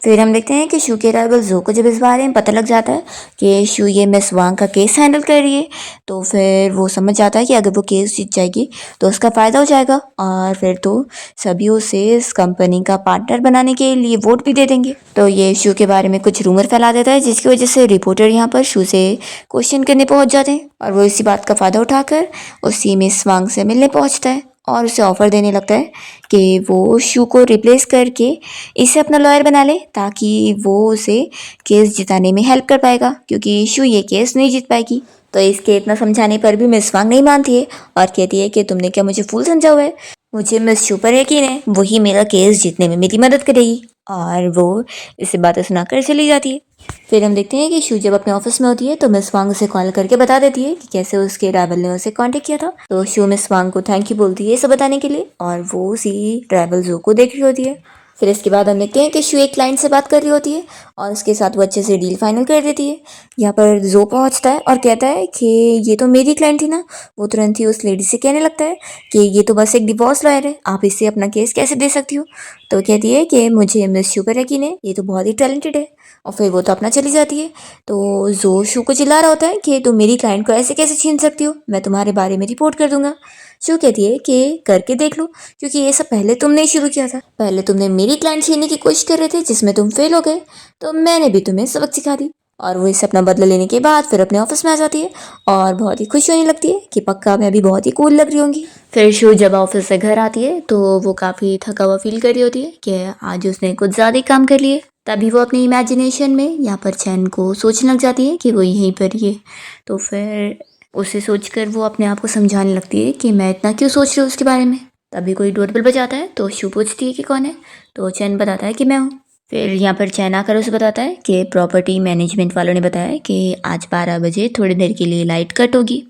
फिर हम देखते हैं कि शू के राइवल जो को जब इस बारे में पता लग जाता है कि शू ये मिस वांग का केस हैंडल कर रही है तो फिर वो समझ जाता है कि अगर वो केस जीत जाएगी तो उसका फ़ायदा हो जाएगा और फिर तो सभी उसे इस कंपनी का पार्टनर बनाने के लिए वोट भी दे देंगे। तो ये शू के बारे में कुछ रूमर फैला देता है जिसकी वजह से रिपोर्टर यहाँ पर शू से क्वेश्चन करने पहुँच जाते हैं और वो इसी बात का फ़ायदा उठाकर उसी मिस वांग से मिलने पहुँचता है और उसे ऑफ़र देने लगता है कि वो शू को रिप्लेस करके इसे अपना लॉयर बना ले ताकि वो उसे केस जिताने में हेल्प कर पाएगा क्योंकि शू ये केस नहीं जीत पाएगी। तो इसके इतना समझाने पर भी मिस वांग नहीं मानती है और कहती है कि तुमने क्या मुझे फूल समझा हुआ है, मुझे मिस शू पर यकीन है वही मेरा केस जीतने में मेरी मदद करेगी। और वो इसे बातें सुनाकर चली जाती है। फिर हम देखते हैं कि शू जब अपने ऑफिस में होती है तो मिस वांग उसे कॉल करके बता देती है कि कैसे उसके राइवल ने उसे कांटेक्ट किया था। तो शू मिस वांग को थैंक यू बोलती है ये सब बताने के लिए और वो उसी राइवल जो को देख रही होती है। फिर इसके बाद हम देखते हैं कि शू एक क्लाइंट से बात कर रही होती है और उसके साथ वो अच्छे से डील फाइनल कर देती है। यहाँ पर जो पहुँचता है और कहता है कि ये तो मेरी क्लाइंट थी ना। वो तुरंत ही उस लेडी से कहने लगता है कि ये तो बस एक डिवोर्स लॉयर है, आप इससे अपना केस कैसे दे सकती हो। तो कहती है कि मुझे मिस शू पर यकीन है, ये तो बहुत ही टैलेंटेड है। और फिर वो तो अपना चली जाती है। तो जो शू को चिल्ला रहा होता है कि तुम मेरी क्लाइंट को ऐसे कैसे छीन सकती हो, मैं तुम्हारे बारे में रिपोर्ट कर दूंगा। शू कहती है कि करके देख लो, क्योंकि ये सब पहले तुमने ही शुरू किया था। पहले तुमने मेरी क्लाइंट छीनने की कोशिश कर रहे थे जिसमें तुम फेल हो गए, तो मैंने भी तुम्हें सबक सिखा दी। और वो इससे अपना बदला लेने के बाद फिर अपने ऑफिस में आ जाती है और बहुत ही खुश होने लगती है कि पक्का मैं अभी बहुत ही कूल लग रही होंगी। फिर शू जब ऑफिस से घर आती है तो वो काफ़ी थका हुआ फील कर रही होती है कि आज उसने कुछ ज़्यादा ही काम कर लिए। तभी वो अपनी इमेजिनेशन में यहाँ पर चैन को सोचने लग जाती है कि वो यहीं पर ही है। तो फिर उसे सोचकर वो अपने आप को समझाने लगती है कि मैं इतना क्यों सोच रही हूँ उसके बारे में। तभी कोई डोरबेल बजाता है तो शू पूछती है कि कौन है। तो चैन बताता है कि मैं हूँ। फिर यहाँ पर चैन आकर उसे बताता है कि प्रॉपर्टी मैनेजमेंट वालों ने बताया कि आज 12 बजे थोड़ी देर के लिए लाइट कट होगी।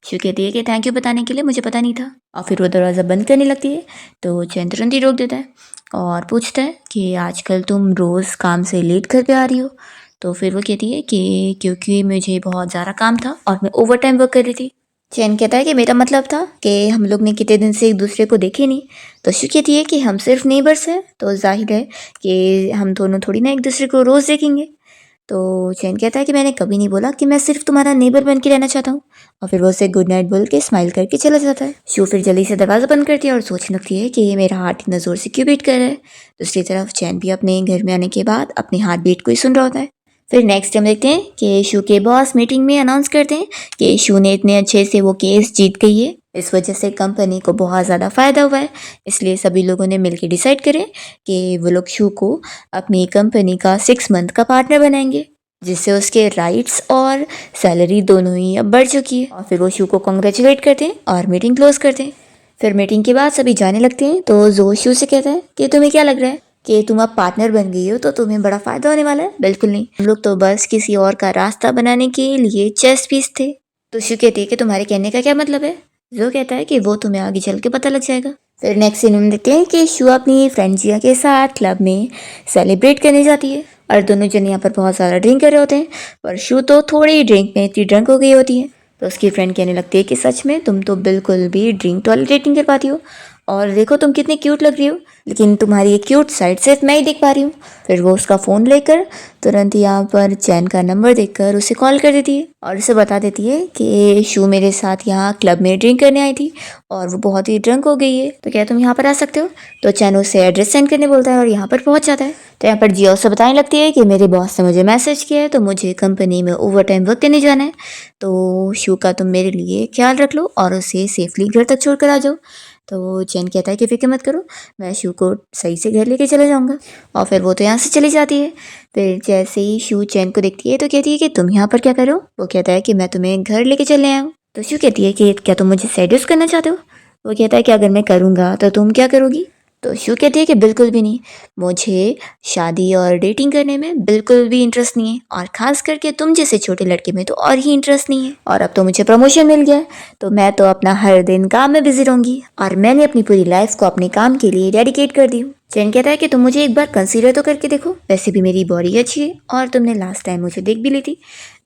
शू कहती है कि थैंक यू बताने के लिए, मुझे पता नहीं था। और फिर वो दरवाज़ा बंद करने लगती है तो चैन तुरंत ही रोक देता है और पूछता है कि आजकल तुम रोज़ काम से लेट घर पे आ रही हो। तो फिर वो कहती है कि क्योंकि मुझे बहुत ज़्यादा काम था और मैं ओवर टाइम वर्क कर रही थी। चैन कहता है कि मेरा मतलब था कि हम लोग ने कितने दिन से एक दूसरे को देखे नहीं। तो शू कहती है कि हम सिर्फ नेबर्स हैं, तो जाहिर है कि हम दोनों थोड़ी ना एक दूसरे को रोज़ देखेंगे। तो चैन कहता है कि मैंने कभी नहीं बोला कि मैं सिर्फ तुम्हारा नेबर बन के रहना चाहता हूँ। और फिर वो उसे गुड नाइट बोल के स्माइल करके चला जाता है। शू फिर जल्दी से दरवाज़ा बंद करती है और सोचने लगती है कि ये मेरा हार्ट इतना ज़ोर से क्यों बीट कर रहा है। दूसरी तरफ चैन भी अपने घर में आने के बाद अपने हार्ट बीट को ही सुन रहा होता है। फिर नेक्स्ट हम देखते हैं कि शू के बॉस मीटिंग में अनाउंस करते हैं कि शू ने इतने अच्छे से वो केस जीत गई है, इस वजह से कंपनी को बहुत ज़्यादा फ़ायदा हुआ है। इसलिए सभी लोगों ने मिलकर डिसाइड करें कि वो लोग शू को अपनी कंपनी का 6 मंथ का पार्टनर बनाएंगे, जिससे उसके राइट्स और सैलरी दोनों ही अब बढ़ चुकी है। और फिर वो शू को कॉन्ग्रेचुलेट करते हैं और मीटिंग क्लोज करते हैं। फिर मीटिंग के बाद सभी जाने लगते हैं तो जो शू से कहता है कि तुम्हें क्या लग रहा है कि तुम अब पार्टनर बन गई हो तो तुम्हें बड़ा फायदा होने वाला है। बिल्कुल नहीं, हम लोग तो बस किसी और का रास्ता बनाने के लिए चेस पीस थे। तो शू कहती है कि तुम्हारे कहने का क्या मतलब है। जो कहता है कि वो तुम्हें आगे चल के पता लग जाएगा। फिर नेक्स्ट सीन में देखते हैं कि शू अपनी फ्रेंड जिया के साथ क्लब में सेलिब्रेट करने जाती है और दोनों जन यहाँ पर बहुत ज़्यादा ड्रिंक कर रहे होते हैं। पर शू तो थोड़ी ही ड्रिंक में इतनी ड्रंक हो गई होती है। तो उसकी फ्रेंड कहने लगती है कि सच में तुम तो बिल्कुल भी ड्रिंक टॉलरेट नहीं कर पाती हो, और देखो तुम कितनी क्यूट लग रही हो, लेकिन तुम्हारी ये क्यूट साइड सिर्फ मैं ही देख पा रही हूँ। फिर वो उसका फ़ोन लेकर तुरंत यहाँ पर चैन का नंबर देखकर उसे कॉल कर देती है और उसे बता देती है कि शू मेरे साथ यहाँ क्लब में ड्रिंक करने आई थी और वो बहुत ही ड्रंक हो गई है, तो क्या तुम यहाँ पर आ सकते हो। तो चैन उसे एड्रेस सेंड करने बोलता है और यहाँ पर पहुँच जाता है। तो यहाँ पर जिया उसे बताने लगती है कि मेरे बॉस ने मुझे मैसेज किया है तो मुझे कंपनी में ओवर टाइम वर्क करने जाना है, तो शू का तुम मेरे लिए ख्याल रख लो और उसे सेफली घर तक छोड़ कर आ जाओ। तो चैन कहता है कि फिक्र मत करो, मैं शू को सही से घर लेके चले जाऊंगा। और फिर वो तो यहाँ से चली जाती है। फिर जैसे ही शू चैन को देखती है तो कहती है कि तुम यहाँ पर क्या करो। वो कहता है कि मैं तुम्हें घर लेके चले आया हूँ। तो शू कहती है कि क्या तुम मुझे सेड्यूस करना चाहते हो। वो कहता है कि अगर मैं करूँगा तो तुम क्या करोगी। तो शू कहती है कि बिल्कुल भी नहीं, मुझे शादी और डेटिंग करने में बिल्कुल भी इंटरेस्ट नहीं है, और ख़ास करके तुम जैसे छोटे लड़के में तो और ही इंटरेस्ट नहीं है। और अब तो मुझे प्रमोशन मिल गया है तो मैं तो अपना हर दिन काम में बिजी रहूंगी, और मैंने अपनी पूरी लाइफ को अपने काम के लिए डेडिकेट कर दी हूँ। चैन कहता है कि तुम मुझे एक बार कंसीडर तो करके देखो, वैसे भी मेरी बॉडी अच्छी है और तुमने लास्ट टाइम मुझे देख भी ली थी।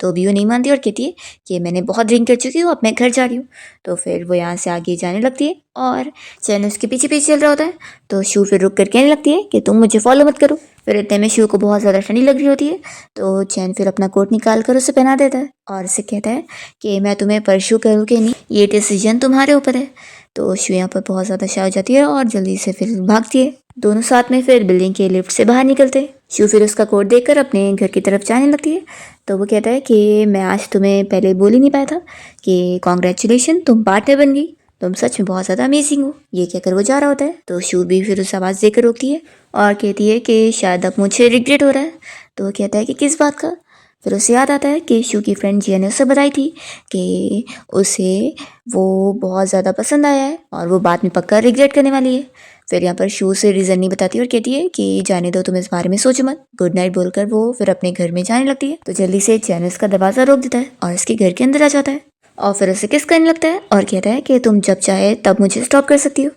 तो भी वो नहीं मानती और कहती है कि मैंने बहुत ड्रिंक कर चुकी हूँ, अब मैं घर जा रही हूँ। तो फिर वो यहाँ से आगे जाने लगती है और चैन उसके पीछे पीछे चल रहा होता है। तो शू फिर रुक कर कहने लगती है कि तुम मुझे फॉलो मत करो। फिर इतने में शू को बहुत ज़्यादा ठंडी लग रही होती है तो चैन फिर अपना कोट निकाल कर उसे पहना देता है और उसे कहता है कि मैं तुम्हें परस्यू करूँ कि नहीं, ये डिसीजन तुम्हारे ऊपर है। तो शू यहाँ पर बहुत ज़्यादा शाय हो जाती है और जल्दी से फिर भागती है। दोनों साथ में फिर बिल्डिंग के लिफ्ट से बाहर निकलते। शू फिर उसका कोट देखकर अपने घर की तरफ जाने लगती है। तो वो कहता है कि मैं आज तुम्हें पहले बोल ही नहीं पाया था कि कॉन्ग्रेचुलेशन, तुम पार्टनर बन गई, तुम सच में बहुत ज़्यादा अमेजिंग हो। ये कहकर वो जा रहा होता है तो शू भी फिर उस आवाज़ देकर रोकती है और कहती है कि शायद अब मुझे रिग्रेट हो रहा है। तो वो कहता है कि किस बात का। फिर उसे याद आता है कि शू की फ्रेंड जिया ने उसे बताई थी कि उसे वो बहुत ज़्यादा पसंद आया है और वो बाद में पक्का रिग्रेट करने वाली है। फिर यहाँ पर शू से रीज़न नहीं बताती और कहती है कि जाने दो, तुम इस बारे में सोचो मत, गुड नाइट बोलकर वो फिर अपने घर में जाने लगती है। तो जल्दी से चैन उसका दरवाज़ा रोक देता है और उसके घर के अंदर आ जाता है और फिर उसे किस करने लगता है और कहता है कि तुम जब चाहे तब मुझे स्टॉप कर सकती हो।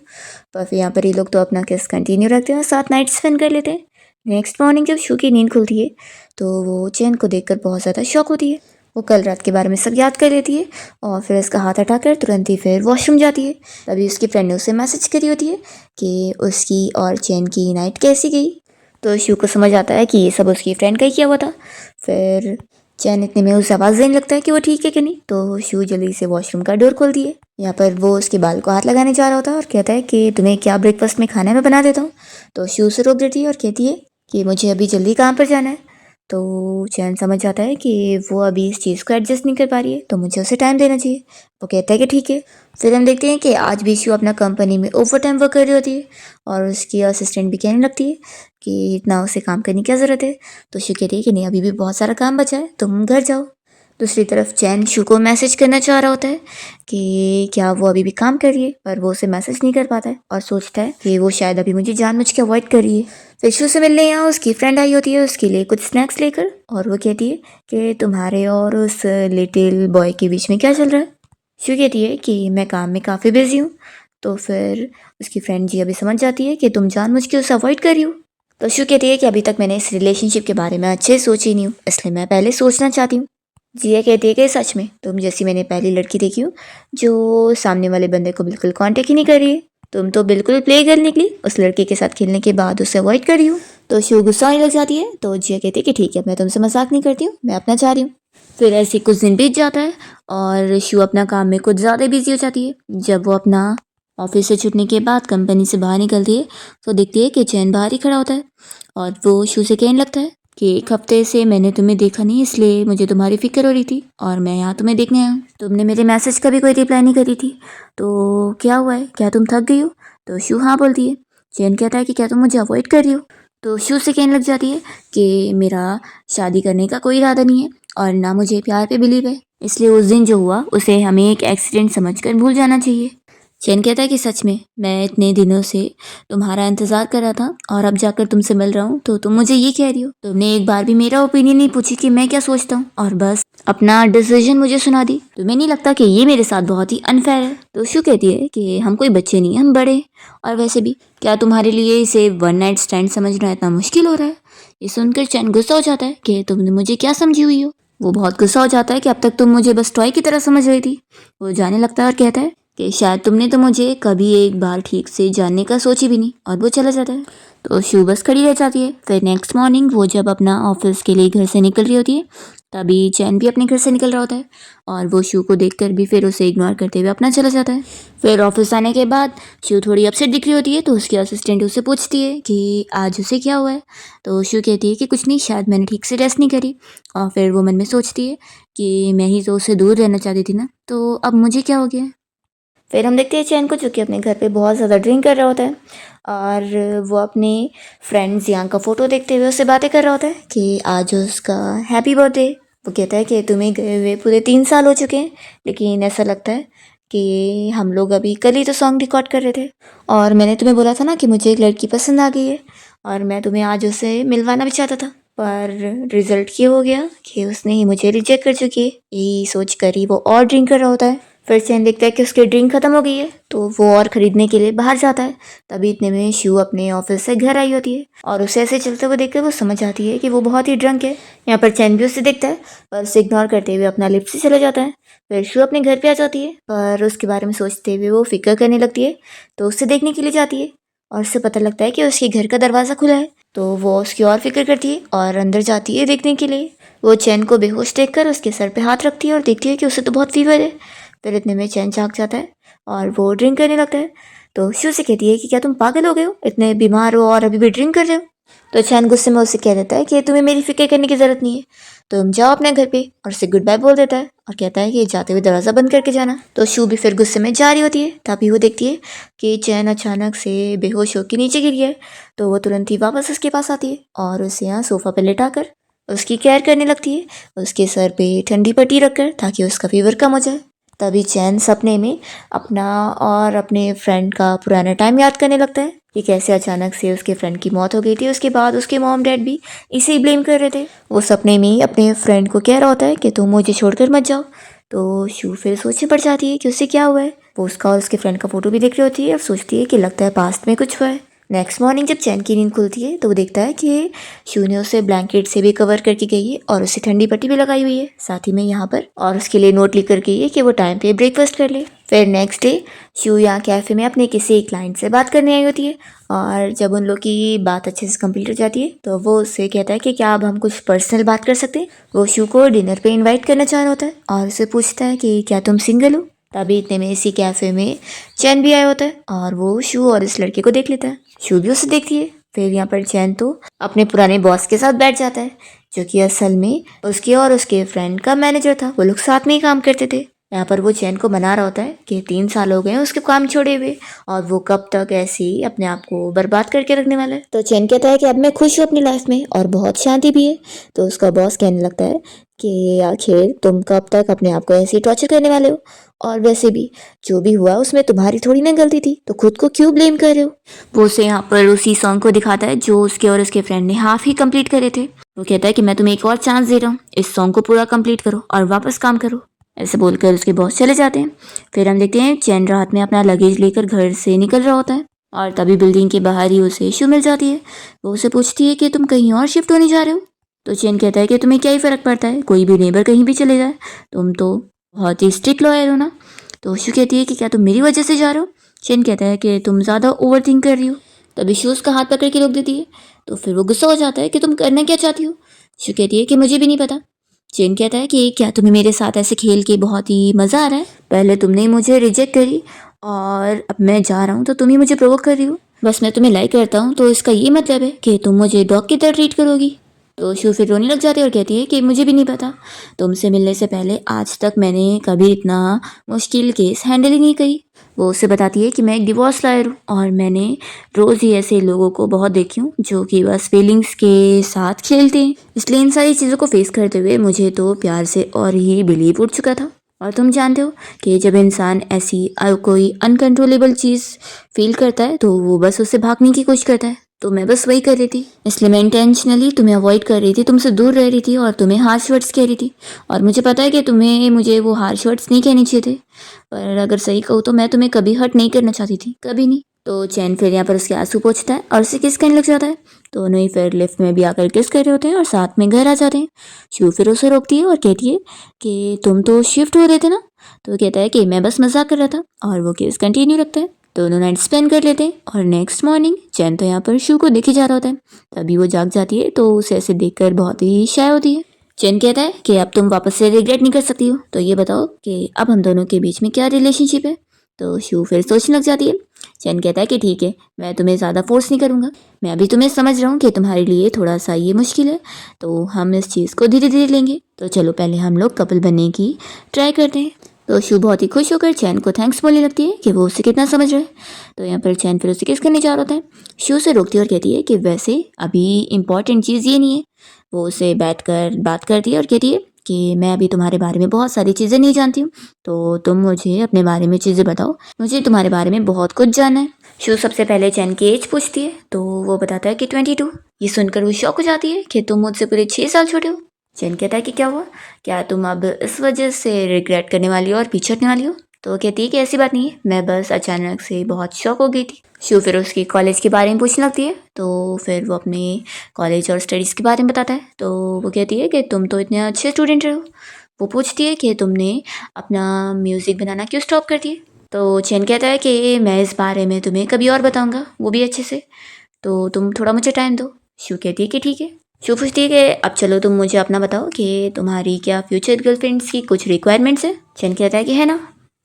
पर फिर यहाँ पर ये लोग तो अपना किस कंटिन्यू रखते हैं और साथ नाइट स्पेंड कर लेते हैं। नेक्स्ट मॉर्निंग जब शू की नींद खुलती है तो वो चैन को देखकर बहुत ज़्यादा शॉक होती है। वो कल रात के बारे में सब याद कर लेती है और फिर उसका हाथ हटाकर तुरंत ही फिर वॉशरूम जाती है। तभी उसकी फ्रेंड ने उसे मैसेज करी होती है कि उसकी और चैन की नाइट कैसी गई। तो शू को समझ आता है कि ये सब उसकी फ्रेंड का ही किया हुआ था। फिर चैन इतने में उसे आवाज़ देने लगता है कि वो ठीक है कि नहीं। तो शू जल्दी से वॉशरूम का डोर खोल दिए। यहाँ पर वो उसके बाल को हाथ लगाने जा रहा होता है और कहता है कि तुम्हें क्या ब्रेकफास्ट में खाने में बना देता हूँ। तो शू उसे रोक देती है और कहती है कि मुझे अभी जल्दी काम पर जाना है। तो चैन समझ जाता है कि वो अभी इस चीज़ को एडजस्ट नहीं कर पा रही है, तो मुझे उसे टाइम देना चाहिए। वो कहता है कि ठीक है। फिर हम देखते हैं कि आज भी शू अपना कंपनी में ओवर टाइम वर्क कर रही होती है और उसकी असिस्टेंट भी कहने लगती है कि इतना उसे काम करने की क्या ज़रूरत है। तो शू कहती है कि नहीं, अभी भी बहुत सारा काम बचा है, तुम घर जाओ। दूसरी तरफ चैन शू को मैसेज करना चाह रहा होता है कि क्या वो अभी भी काम कर रही है, पर वो उसे मैसेज नहीं कर पाता है और सोचता है कि वो शायद अभी मुझे जानबूझ के अवॉइड कर रही है। फिर शू से मिलने यहाँ उसकी फ्रेंड आई होती है उसके लिए कुछ स्नैक्स लेकर, और वो कहती है कि तुम्हारे और उस लिटिल बॉय के बीच में क्या चल रहा है। शू कहती है कि मैं काम में काफ़ी बिजी हूँ। तो फिर उसकी फ्रेंड जी अभी समझ जाती है कि तुम जानबूझ के उसे अवॉइड कर रही हो। तो शू कहती है कि अभी तक मैंने इस रिलेशनशिप के बारे में अच्छे से सोची ही नहीं हूँ, इसलिए मैं पहले सोचना चाहती हूँ। जिया कहती है कि सच में तुम जैसी मैंने पहली लड़की देखी हूँ जो सामने वाले बंदे को बिल्कुल कांटेक्ट ही नहीं कर रही है। तुम तो बिल्कुल प्ले गर्ल निकली, उस लड़के के साथ खेलने के बाद उसे अवॉइड कर रही हूँ। तो शू गुस्सा होने लग जाती है। तो जिया कहती है कि ठीक है, मैं तुमसे मजाक नहीं करती हूँ, मैं अपना चाह रही हूँ। फिर ऐसे कुछ दिन बीत जाता है और शू अपना काम में कुछ ज़्यादा बिजी हो जाती है। जब वो अपना ऑफिस से छुटने के बाद कंपनी से बाहर निकलती है तो देखती है कि चैन बाहर ही खड़ा होता है और वो शू से कहने लगता है कि एक हफ्ते से मैंने तुम्हें देखा नहीं, इसलिए मुझे तुम्हारी फिक्र हो रही थी और मैं यहाँ तुम्हें देखने आया हूँ। तुमने मेरे मैसेज का भी कोई रिप्लाई नहीं करी थी, तो क्या हुआ है, क्या तुम थक गई हो। तो शू हाँ बोलती है। चैन कहता है कि क्या तुम मुझे अवॉइड कर रही हो। तो शू से कहने लग जाती है कि मेरा शादी करने का कोई इरादा नहीं है और ना मुझे प्यार पे बिलीव है, इसलिए उस दिन जो हुआ उसे हमें एक एक्सीडेंट समझकर भूल जाना चाहिए। चैन कहता है कि सच में मैं इतने दिनों से तुम्हारा इंतज़ार कर रहा था और अब जाकर तुमसे मिल रहा हूँ तो तुम मुझे ये कह रही हो। तुमने एक बार भी मेरा ओपिनियन नहीं पूछी कि मैं क्या सोचता हूँ और बस अपना डिसीजन मुझे सुना दी। तुम्हें नहीं लगता कि ये मेरे साथ बहुत ही अनफेयर है। तो शू कहती है कि हम कोई बच्चे नहीं, हम बड़े हैं और वैसे भी क्या तुम्हारे लिए इसे वन नाइट स्टैंड समझना इतना मुश्किल हो रहा है। ये सुनकर चैन गुस्सा हो जाता है कि तुमने मुझे क्या समझी हुई हो। वो बहुत गुस्सा हो जाता है कि अब तक तुम मुझे बस टॉय की तरह समझ रही थी। वो जाने लगता है और कहता है कि शायद तुमने तो मुझे कभी एक बार ठीक से जानने का सोची भी नहीं, और वो चला जाता है। तो शू बस खड़ी रह जाती है। फिर नेक्स्ट मॉर्निंग वो जब अपना ऑफिस के लिए घर से निकल रही होती है तभी चैन भी अपने घर से निकल रहा होता है और वो शू को देखकर भी फिर उसे इग्नोर करते हुए अपना चला जाता है। फिर ऑफिस आने के बाद शू थोड़ी अपसेट दिख रही होती है तो उसकी असिस्टेंट उससे पूछती है कि आज उसे क्या हुआ है। तो शू कहती है कि कुछ नहीं, शायद मैंने ठीक से रेस्ट नहीं करी। और फिर वो मन में सोचती है कि मैं ही तो उससे दूर रहना चाहती थी ना, तो अब मुझे क्या हो गया। फिर हम देखते हैं चैन को जो कि अपने घर पे बहुत ज़्यादा ड्रिंक कर रहा होता है और वो अपने फ्रेंड जियांग का फ़ोटो देखते हुए उससे बातें कर रहा होता है कि आज उसका हैप्पी बर्थडे। वो कहता है कि तुम्हें गए हुए पूरे 3 साल हो चुके हैं, लेकिन ऐसा लगता है कि हम लोग अभी कल ही तो सॉन्ग रिकॉर्ड कर रहे थे और मैंने तुम्हें बोला था ना कि मुझे एक लड़की पसंद आ गई है और मैं तुम्हें आज उसे मिलवाना भी चाहता था, पर रिज़ल्ट ये हो गया कि उसने ही मुझे रिजेक्ट कर चुकी है। यही सोच कर ही वो और ड्रिंक कर रहा होता है। फिर चैन देखता है कि उसकी ड्रिंक खत्म हो गई है तो वो और खरीदने के लिए बाहर जाता है। तभी इतने में शू अपने ऑफिस से घर आई होती है और उसे ऐसे चलते हुए देखकर वो समझ आती है कि वो बहुत ही ड्रंक है। यहाँ पर चैन भी उसे देखता है पर उसे इग्नोर करते हुए अपना लिफ्ट से चला जाता है। फिर शू अपने घर पे आ जाती है पर उसके बारे में सोचते हुए वो फिक्र करने लगती है तो उसे देखने के लिए जाती है और उससे पता लगता है कि उसके घर का दरवाज़ा खुला है। तो वो उसकी और फिक्र करती है और अंदर जाती है देखने के लिए। वो चैन को बेहोश देखकर उसके सर पे हाथ रखती है और देखती है कि उसे तो बहुत फीवर है। फिर इतने में चैन जाग जाता है और वो ड्रिंक करने लगता है। तो शू से कहती है कि क्या तुम पागल हो गए हो, इतने बीमार हो और अभी भी ड्रिंक कर रहे हो। तो चैन गुस्से में उसे कह देता है कि तुम्हें मेरी फिक्र करने की ज़रूरत नहीं है, तुम जाओ अपने घर पे, और उसे गुड बाय बोल देता है और कहता है कि जाते हुए दरवाज़ा बंद करके जाना। तो शू भी फिर गुस्से में जा रही होती है तभी वो देखती है कि चैन अचानक से बेहोश होकर नीचे गिर गया है। तो वो तुरंत ही वापस उसके पास आती है और उसे यहाँ सोफ़ा पर लेटाकर उसकी केयर करने लगती है, उसके सर पे ठंडी पट्टी रखकर ताकि उसका फीवर कम हो जाए। तभी चैन सपने में अपना और अपने फ्रेंड का पुराना टाइम याद करने लगता है कि कैसे अचानक से उसके फ्रेंड की मौत हो गई थी। उसके बाद उसके मॉम डैड भी इसे ही ब्लेम कर रहे थे। वो सपने में ही अपने फ्रेंड को कह रहा होता है कि तुम मुझे छोड़कर मत जाओ। तो शू फिर सोच में पड़ जाती है कि उससे क्या हुआ है। वो उसका और उसके फ्रेंड का फोटो भी देख रही होती है और सोचती है कि लगता है पास्ट में कुछ हुआ है। नेक्स्ट मॉर्निंग जब चैन की नींद खुलती है तो वो देखता है कि शू ने उसे ब्लैंकेट से भी कवर करके गई है और उसे ठंडी पट्टी भी लगाई हुई है साथ ही में यहाँ पर, और उसके लिए नोट लिख कर गई है कि वो टाइम पे ब्रेकफास्ट कर ले। फिर नेक्स्ट डे शू यहाँ कैफे में अपने किसी क्लाइंट से बात करने आई होती है और जब उन लोग की बात अच्छे से कंप्लीट हो जाती है तो वो उससे कहता है कि क्या अब हम कुछ पर्सनल बात कर सकते हैं। वो शू को डिनर पे इनवाइट करना चाह रहा होता है और उससे पूछता है कि क्या तुम सिंगल हो। तभी इतने में इसी कैफे में चैन भी आया होता है और वो शू और इस लड़के को देख लेता है। शू भी उसे देखती है। फिर यहाँ पर चैन तो अपने पुराने बॉस के साथ बैठ जाता है जो कि असल में उसके और उसके फ्रेंड का मैनेजर था। वो लोग साथ में ही काम करते थे। यहाँ पर वो चैन को मना रहा होता है कि 3 साल हो गए उसके काम छोड़े हुए और वो कब तक ऐसे ही अपने आप को बर्बाद करके रखने वाला है। तो चैन कहता है कि अब मैं खुश हूँ अपनी लाइफ में और बहुत शांति भी है। तो उसका बॉस कहने लगता है कि आखिर तुम कब तक अपने आप को ऐसे ही टॉर्चर करने वाले हो, और वैसे भी जो भी हुआ उसमें तुम्हारी थोड़ी ना गलती थी, तो खुद को क्यों ब्लेम कर रहे हो। वो उसे यहाँ पर उसी सॉन्ग को दिखाता है जो उसके और उसके फ्रेंड ने हाफ ही कंप्लीट करे थे। वो कहता है कि मैं तुम्हें एक और चांस दे रहा हूँ, इस सॉन्ग को पूरा कंप्लीट करो और वापस काम करो। ऐसे बोलकर उसके बॉस चले जाते हैं। फिर हम देखते हैं चैन रात में अपना लगेज लेकर घर से निकल रहा होता है और तभी बिल्डिंग के बाहर ही उसे शू मिल जाती है। वो उसे पूछती है कि तुम कहीं और शिफ्ट होने जा रहे हो। तो चैन कहता है कि तुम्हें क्या ही फर्क पड़ता है, कोई भी नेबर कहीं भी चले जाए, तुम तो बहुत ही स्ट्रिक्ट लॉयर हो ना। तो शू कहती है कि क्या तुम मेरी वजह से जा रहे हो। चैन कहता है कि तुम ज़्यादा ओवर थिंक कर रही हो। तभी शू उसका हाथ पकड़ के रोक देती है। तो फिर वो गुस्सा हो जाता है कि तुम करना क्या चाहती हो। शू कहती है कि मुझे भी नहीं पता। चैन कहता है कि क्या तुम्हें मेरे साथ ऐसे खेल के बहुत ही मज़ा आ रहा है, पहले तुमने मुझे रिजेक्ट करी और अब मैं जा रहा हूँ तो तुम ही मुझे प्रोवोक कर रही हो। बस मैं तुम्हें लाइक करता हूँ तो इसका ये मतलब है कि तुम मुझे डॉग की तरह ट्रीट करोगी। तो शू फिर रोने लग जाती है और कहती है कि मुझे भी नहीं पता, तुमसे मिलने से पहले आज तक मैंने कभी इतना मुश्किल केस हैंडल ही नहीं करी। वो उसे बताती है कि मैं एक डिवोर्स लॉयर हूँ और मैंने रोज़ ही ऐसे लोगों को बहुत देखी हूँ जो कि बस फीलिंग्स के साथ खेलते हैं। इसलिए इन सारी चीज़ों को फेस करते हुए मुझे तो प्यार से और ही बिलीव उठ चुका था। और तुम जानते हो कि जब इंसान ऐसी कोई अनकंट्रोलेबल चीज़ फील करता है तो वो बस उससे भागने की कोशिश करता है। तो मैं बस वही कर रही थी, इसलिए मैं इंटेंशनली तुम्हें अवॉइड कर रही थी, तुमसे दूर रह रही थी और तुम्हें हार्श वर्ड्स कह रही थी। और मुझे पता है कि तुम्हें मुझे वो हार्श वर्ड्स नहीं कहने चाहिए थे, पर अगर सही कहूँ तो मैं तुम्हें कभी हर्ट नहीं करना चाहती थी, कभी नहीं। तो चैन फिर यहाँ पर उसके आंसू पोंछता है और उसे किस करने लग जाता है। दोनों ही फिर लिफ्ट में भी आकर किस कर रहे होते हैं और साथ में घर आ जाते हैं। शू फिर उसे रोकती है और कहती है कि तुम तो शिफ्ट हो रहे थे ना। तो वो कहता है कि मैं बस मजाक कर रहा था और वो केस कंटिन्यू रखता है। दोनों नाइट स्पेंड कर लेते हैं और नेक्स्ट मॉर्निंग चैन तो यहाँ पर शू को देखे जा रहा होता है। तभी वो जाग जाती है तो उसे ऐसे देखकर बहुत ही शाय होती है। चैन कहता है कि अब तुम वापस से रिग्रेट नहीं कर सकती हो, तो ये बताओ कि अब हम दोनों के बीच में क्या रिलेशनशिप है। तो शू फिर सोचने लग जाती है। चैन कहता है कि ठीक है, मैं तुम्हें ज़्यादा फोर्स नहीं करूँगा, मैं अभी तुम्हें समझ रहा हूँ कि तुम्हारे लिए थोड़ा सा ये मुश्किल है, तो हम इस चीज़ को धीरे धीरे लेंगे। तो चलो पहले हम लोग कपल बनने की ट्राई करते हैं। तो शू बहुत ही खुश होकर चैन को थैंक्स बोलने लगती है कि वो उसे कितना समझ रहा है। तो यहाँ पर चैन फिर उसे किस करने जा रहा होता है। शू से रोकती है और कहती है कि वैसे अभी इम्पॉर्टेंट चीज़ ये नहीं है। वो उसे बैठकर बात करती है और कहती है कि मैं अभी तुम्हारे बारे में बहुत सारी चीज़ें नहीं जानती हूँ, तो तुम मुझे अपने बारे में चीज़ें बताओ, मुझे तुम्हारे बारे में बहुत कुछ जानना है। शू सबसे पहले चैन की एज पूछती है तो वो बताता है कि 22। ये सुनकर वो शॉक हो जाती है कि तुम मुझसे पूरे 6 साल छोटे हो। चैन कहता है कि क्या हुआ, क्या तुम अब इस वजह से रिग्रेट करने वाली हो और पीछे हटने वाली हो। तो वो कहती है कि ऐसी बात नहीं है, मैं बस अचानक से बहुत शॉक हो गई थी। शू फिर उसकी कॉलेज के बारे में पूछने लगती है तो फिर वो अपने कॉलेज और स्टडीज़ के बारे में बताता है। तो वो कहती है कि तुम तो इतने अच्छे स्टूडेंट रहे हो। वो पूछती है कि तुमने अपना म्यूज़िक बनाना क्यों स्टॉप कर दिया। तो चैन कहता है कि मैं इस बारे में तुम्हें कभी और बताऊँगा, वो भी अच्छे से, तो तुम थोड़ा मुझे टाइम दो। शू कहती है कि ठीक है। शू पूछती है कि अब चलो तुम मुझे अपना बताओ कि तुम्हारी क्या फ्यूचर गर्लफ्रेंड्स की कुछ रिक्वायरमेंट्स है। चैन कहता है कि है ना।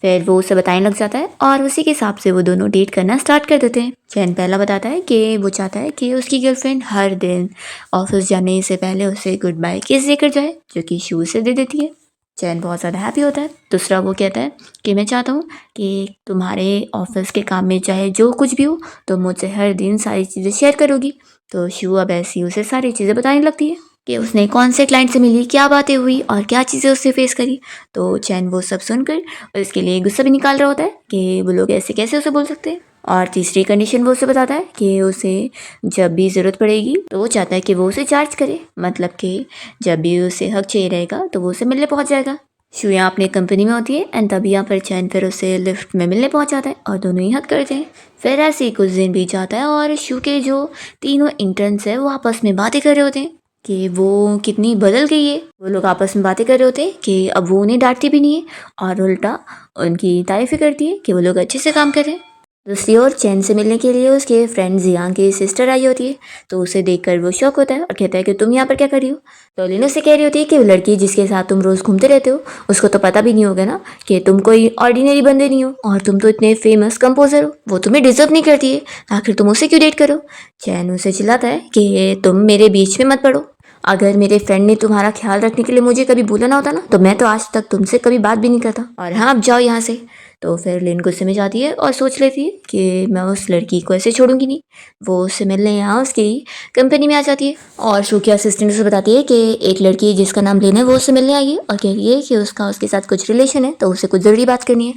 फिर वो उसे बताने लग जाता है और उसी के हिसाब से वो दोनों डेट करना स्टार्ट कर देते हैं। चैन पहला बताता है कि वो चाहता है कि उसकी गर्लफ्रेंड हर दिन ऑफिस जाने से पहले उसे गुड बाय किस देकर जाए, जो कि शू से दे देती है। चैन बहुत ज़्यादा हैप्पी होता है। दूसरा वो कहता है कि मैं चाहता हूँ कि तुम्हारे ऑफिस के काम में चाहे जो कुछ भी हो तो मुझसे हर दिन सारी चीज़ें शेयर करोगी। तो शू अब ऐसी उसे सारी चीज़ें बताने लगती है कि उसने कौन से क्लाइंट से मिली, क्या बातें हुई और क्या चीज़ें उससे फेस करी। तो चैन वो सब सुनकर उसके लिए गुस्सा भी निकाल रहा होता है कि वो लोग ऐसे कैसे उसे बोल सकते हैं। और तीसरी कंडीशन वो उसे बताता है कि उसे जब भी ज़रूरत पड़ेगी तो वो चाहता है कि वो उसे चार्ज करे, मतलब कि जब भी उसे हक चाहिए रहेगा तो वो उसे मिलने पहुंच जाएगा। शू यहाँ अपनी कंपनी में होती है एंड तभी यहाँ पर चैन फिर उसे लिफ्ट में मिलने पहुँच जाता है और दोनों ही हक करते हैं। फिर ऐसे ही कुछ दिन बीत जाता है और शू के जो तीनों इंटर्न्स है वो आपस में बातें कर रहे होते हैं कि वो कितनी बदल गई है। वो लोग आपस में बातें कर रहे होते हैं कि अब वो उन्हें डांटती भी नहीं है और उल्टा उनकी तारीफ करती है कि वो लोग अच्छे से काम कर रहे हैं। दूसरी ओर चैन से मिलने के लिए उसके फ्रेंड जियांग की सिस्टर आई होती है, तो उसे देखकर वो शॉक होता है और कहता है कि तुम यहाँ पर क्या कर रही हो। तो लिन उससे कह रही होती है कि वो लड़की जिसके साथ तुम रोज़ घूमते रहते हो उसको तो पता भी नहीं होगा ना कि तुम कोई ऑर्डिनरी बंदे नहीं हो और तुम तो इतने फेमस कंपोजर हो, वो तुम्हें डिजर्व नहीं करती है, आखिर तुम उसे क्यों डेट करो। चैन उसे चिल्लाता है कि तुम मेरे बीच में मत पड़ो, अगर मेरे फ्रेंड ने तुम्हारा ख्याल रखने के लिए मुझे कभी बोला ना होता ना तो मैं तो आज तक तुमसे कभी बात भी नहीं करता, और हाँ अब जाओ यहाँ से। तो फिर लिन गुस्से में जाती है और सोच लेती है कि मैं उस लड़की को ऐसे छोड़ूंगी नहीं। वो उससे मिलने यहाँ उसकी कंपनी में आ जाती है और शू की असिस्टेंट उसे बताती है कि एक लड़की जिसका नाम लिन है वो उससे मिलने आई है और कह रही है कि उसका उसके साथ कुछ रिलेशन है तो उसे कुछ ज़रूरी बात करनी है।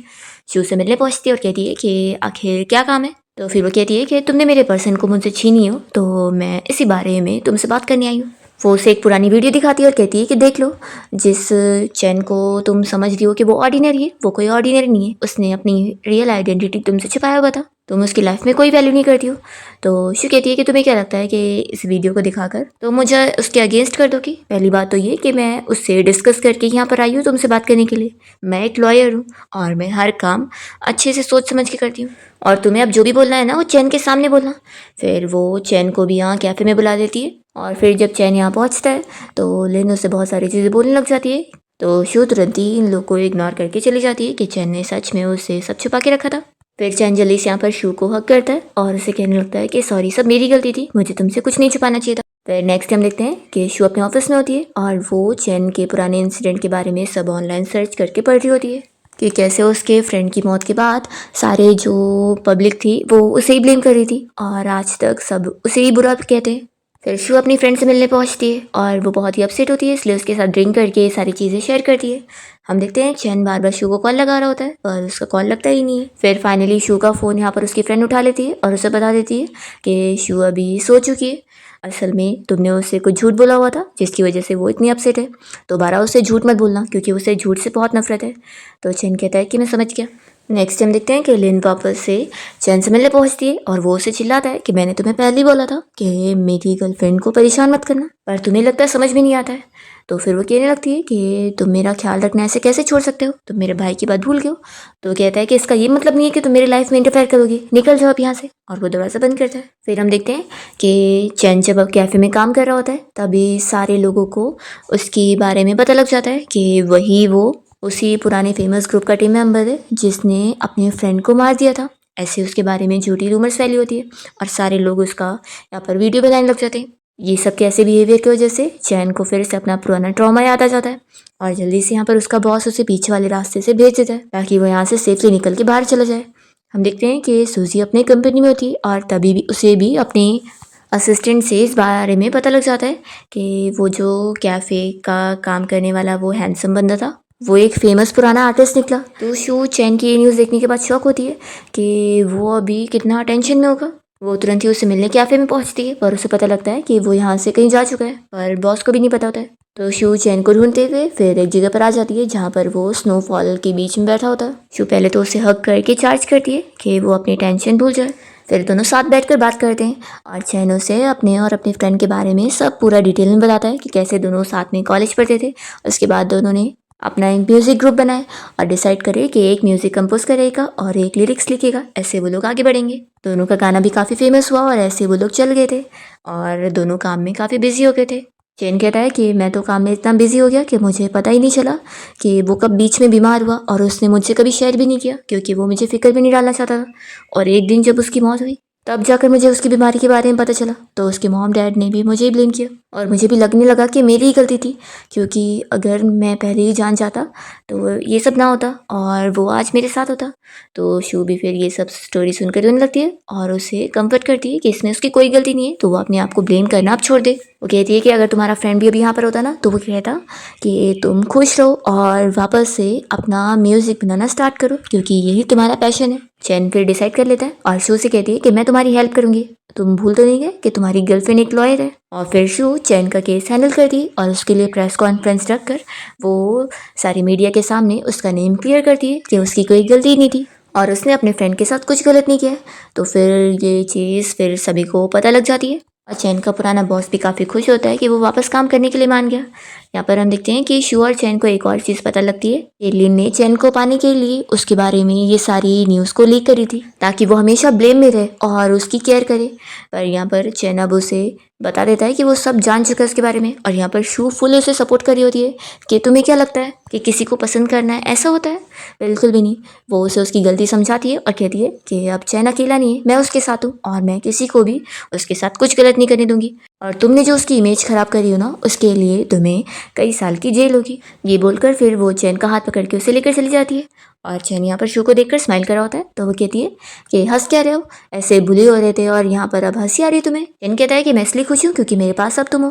शू से मिलने पहुँचती है और कहती है कि आखिर क्या काम है। तो फिर वो कहती है कि तुमने मेरे पर्सन को मुझसे छीनी हो तो मैं इसी बारे में तुमसे बात करने आई हूँ। वो उसे एक पुरानी वीडियो दिखाती है और कहती है कि देख लो, जिस चैन को तुम समझ रही हो कि वो ऑर्डिनरी है वो कोई ऑर्डिनरी नहीं है, उसने अपनी रियल आइडेंटिटी तुमसे छिपाया हुआ था, तुम उसकी लाइफ में कोई वैल्यू नहीं करती हो। तो शू कहती है कि तुम्हें क्या लगता है कि इस वीडियो को दिखाकर तो मुझे उसके अगेंस्ट कर दोगी। पहली बात तो ये कि मैं उससे डिस्कस करके यहाँ पर आई हूँ तुमसे बात करने के लिए, मैं एक लॉयर हूँ और मैं हर काम अच्छे से सोच समझ के करती हूँ, और तुम्हें अब जो भी बोलना है ना वो चैन के सामने बोलना। फिर वो चैन को भी यहाँ कैफ़े में बुला देती है और फिर जब चैन यहाँ पहुँचता है तो लिन उससे बहुत सारी चीज़ें बोलने लग जाती है। तो शू तुरंत ही इन लोग को इग्नोर करके चली जाती है कि चैन ने सच में उससे सब छुपा के रखा था। फिर चैन जल्दी से यहाँ पर शू को हक करता है और उसे कहने लगता है कि सॉरी सब मेरी गलती थी, मुझे तुमसे कुछ नहीं छुपाना चाहिए था। फिर नेक्स्ट हम देखते हैं कि शू अपने ऑफिस में होती है और वो चैन के पुराने इंसिडेंट के बारे में सब ऑनलाइन सर्च करके पढ़ रही होती है कि कैसे उसके फ्रेंड की मौत के बाद सारे जो पब्लिक थी वो उसे ही ब्लेम कर रही थी और आज तक सब उसे ही बुरा कहते हैं। फिर शू अपनी फ्रेंड से मिलने पहुंचती है और वो बहुत ही अपसेट होती है, इसलिए उसके साथ ड्रिंक करके सारी चीज़ें शेयर करती है। हम देखते हैं चैन बार बार शू को कॉल लगा रहा होता है पर उसका कॉल लगता ही नहीं है। फिर फाइनली शू का फ़ोन यहाँ पर उसकी फ्रेंड उठा लेती है और उसे बता देती है कि शू अभी सो चुकी है, असल में तुमने उससे कुछ झूठ बोला हुआ था जिसकी वजह से वो इतनी अपसेट है, दोबारा उससे झूठ मत बोलना क्योंकि उसे झूठ से बहुत नफरत है। तो चैन कहता है कि मैं समझ गया। नेक्स्ट हम देखते हैं कि लिन वापस से चैन से मिलने पहुंचती है और वो उसे चिल्लाता है कि मैंने तुम्हें पहले ही बोला था कि मेरी गर्लफ्रेंड को परेशान मत करना, पर तुम्हें लगता है समझ में नहीं आता है। तो फिर वो कहने लगती है कि तुम मेरा ख्याल रखना ऐसे कैसे छोड़ सकते हो, तुम मेरे भाई की बात भूल गए हो। तो कहता है कि इसका ये मतलब नहीं है कि तुम मेरी लाइफ में इंटरफेयर करोगी, निकल जाओ अब यहाँ से, और वो दरवाज़ा बंद करता है। फिर हम देखते हैं कि चैन जब अब कैफ़े में काम कर रहा होता है तभी सारे लोगों को उसके बारे में पता लग जाता है कि वही वो उसी पुराने फेमस ग्रुप का टीम मेंबर है जिसने अपने फ्रेंड को मार दिया था। ऐसे उसके बारे में झूठी रूमर्स फैली होती है और सारे लोग उसका यहाँ पर वीडियो बनाने लग जाते हैं। ये सब के ऐसे बिहेवियर की वजह से चैन को फिर से अपना पुराना ट्रॉमा याद आ जाता है और जल्दी से यहाँ पर उसका बॉस उसे पीछे वाले रास्ते से भेज देता है ताकि वो यहाँ से सेफली निकल के बाहर चला जाए। हम देखते हैं कि सूजी अपने कंपनी में होती है और तभी भी उसे भी अपने असिस्टेंट से इस बारे में पता लग जाता है कि वो जो कैफ़े का काम करने वाला वो हैंडसम बंदा था वो एक फेमस पुराना आर्टिस्ट निकला। तो शू चैन की ये न्यूज़ देखने के बाद शॉक होती है कि वो अभी कितना टेंशन में होगा। वो तुरंत ही उससे मिलने कैफ़े में पहुंचती है पर उसे पता लगता है कि वो यहाँ से कहीं जा चुका है पर बॉस को भी नहीं पता होता है। तो शू चैन को ढूंढते हुए फिर एक जगह पर आ जाती है जहाँ पर वो स्नोफॉल के बीच में बैठा होता है। शू पहले तो उसे हग करके चार्ज करती है कि वो अपनी टेंशन भूल जाए। फिर दोनों साथ बैठकर बात करते हैं और चैन उसे अपने और अपने फ्रेंड के बारे में सब पूरा डिटेल में बताता है कि कैसे दोनों साथ में कॉलेज पढ़ते थे। उसके बाद दोनों ने अपना एक म्यूज़िक ग्रुप बनाए और डिसाइड करे कि एक म्यूज़िक कंपोज करेगा और एक लिरिक्स लिखेगा, ऐसे वो लोग आगे बढ़ेंगे। दोनों का गाना भी काफ़ी फेमस हुआ और ऐसे वो लोग चल गए थे और दोनों काम में काफ़ी बिजी हो गए थे। चैन कहता है कि मैं तो काम में इतना बिजी हो गया कि मुझे पता ही नहीं चला कि वो कब बीच में बीमार हुआ और उसने मुझसे कभी शेयर भी नहीं किया क्योंकि वो मुझे फिक्र भी नहीं डालना चाहता था। और एक दिन जब उसकी मौत हुई तब जाकर मुझे उसकी बीमारी के बारे में पता चला तो उसके मॉम डैड ने भी मुझे ही ब्लेम किया और मुझे भी लगने लगा कि मेरी ही गलती थी क्योंकि अगर मैं पहले ही जान जाता तो ये सब ना होता और वो आज मेरे साथ होता। तो शू भी फिर ये सब स्टोरी सुनकर रोने लगती है और उसे कंफर्ट करती है कि इसमें उसकी कोई गलती नहीं है तो वो अपने आप को ब्लेम करना अब छोड़ दे। वो कहती है कि अगर तुम्हारा फ्रेंड भी अभी यहाँ पर होता ना तो वो कहता कि तुम खुश रहो और वापस से अपना म्यूज़िक बनाना स्टार्ट करो क्योंकि यही तुम्हारा पैशन है। चैन फिर डिसाइड कर लेता है और शू से कहती है कि मैं तुम्हारी हेल्प करूंगी, तुम भूल तो नहीं गए कि तुम्हारी गर्लफ्रेंड एक लॉयर है। और फिर शू चैन का केस हैंडल करती है और उसके लिए प्रेस कॉन्फ्रेंस रखकर वो सारी मीडिया के सामने उसका नेम क्लियर करती है कि उसकी कोई गलती नहीं थी और उसने अपने फ्रेंड के साथ कुछ गलत नहीं किया है। तो फिर ये चीज़ फिर सभी को पता लग जाती है और चैन का पुराना बॉस भी काफ़ी खुश होता है कि वो वापस काम करने के लिए मान गया। यहाँ पर हम देखते हैं कि शू और चैन को एक और चीज़ पता लगती है कि लिन ने चैन को पाने के लिए उसके बारे में ये सारी न्यूज़ को लीक करी थी ताकि वो हमेशा ब्लेम में रहे और उसकी केयर करे। पर यहाँ पर चैन अब उसे बता देता है कि वो सब जान चुका है उसके बारे में और यहाँ पर शू फुल उसे सपोर्ट कर रही होती है कि तुम्हें क्या लगता है कि किसी को पसंद करना है ऐसा होता है? बिल्कुल भी नहीं। वो उसे उसकी गलती समझाती है और कहती है कि अब चैन अकेला नहीं है, मैं उसके साथ हूँ और मैं किसी को भी उसके साथ कुछ गलत नहीं करने दूंगी और तुमने जो उसकी इमेज खराब करी हो ना उसके लिए तुम्हें कई साल की जेल होगी। ये बोलकर फिर वो चैन का हाथ पकड़ के उसे लेकर चली जाती है और चैन यहाँ पर शू को देखकर स्माइल कर रहा होता है। तो वो कहती है कि हंस क्या रहे हो, ऐसे बुली हो रहे थे और यहाँ पर अब हंसी आ रही है तुम्हें। चैन कहता है कि मैं इसलिए खुश हूँ क्योंकि मेरे पास अब तुम हो।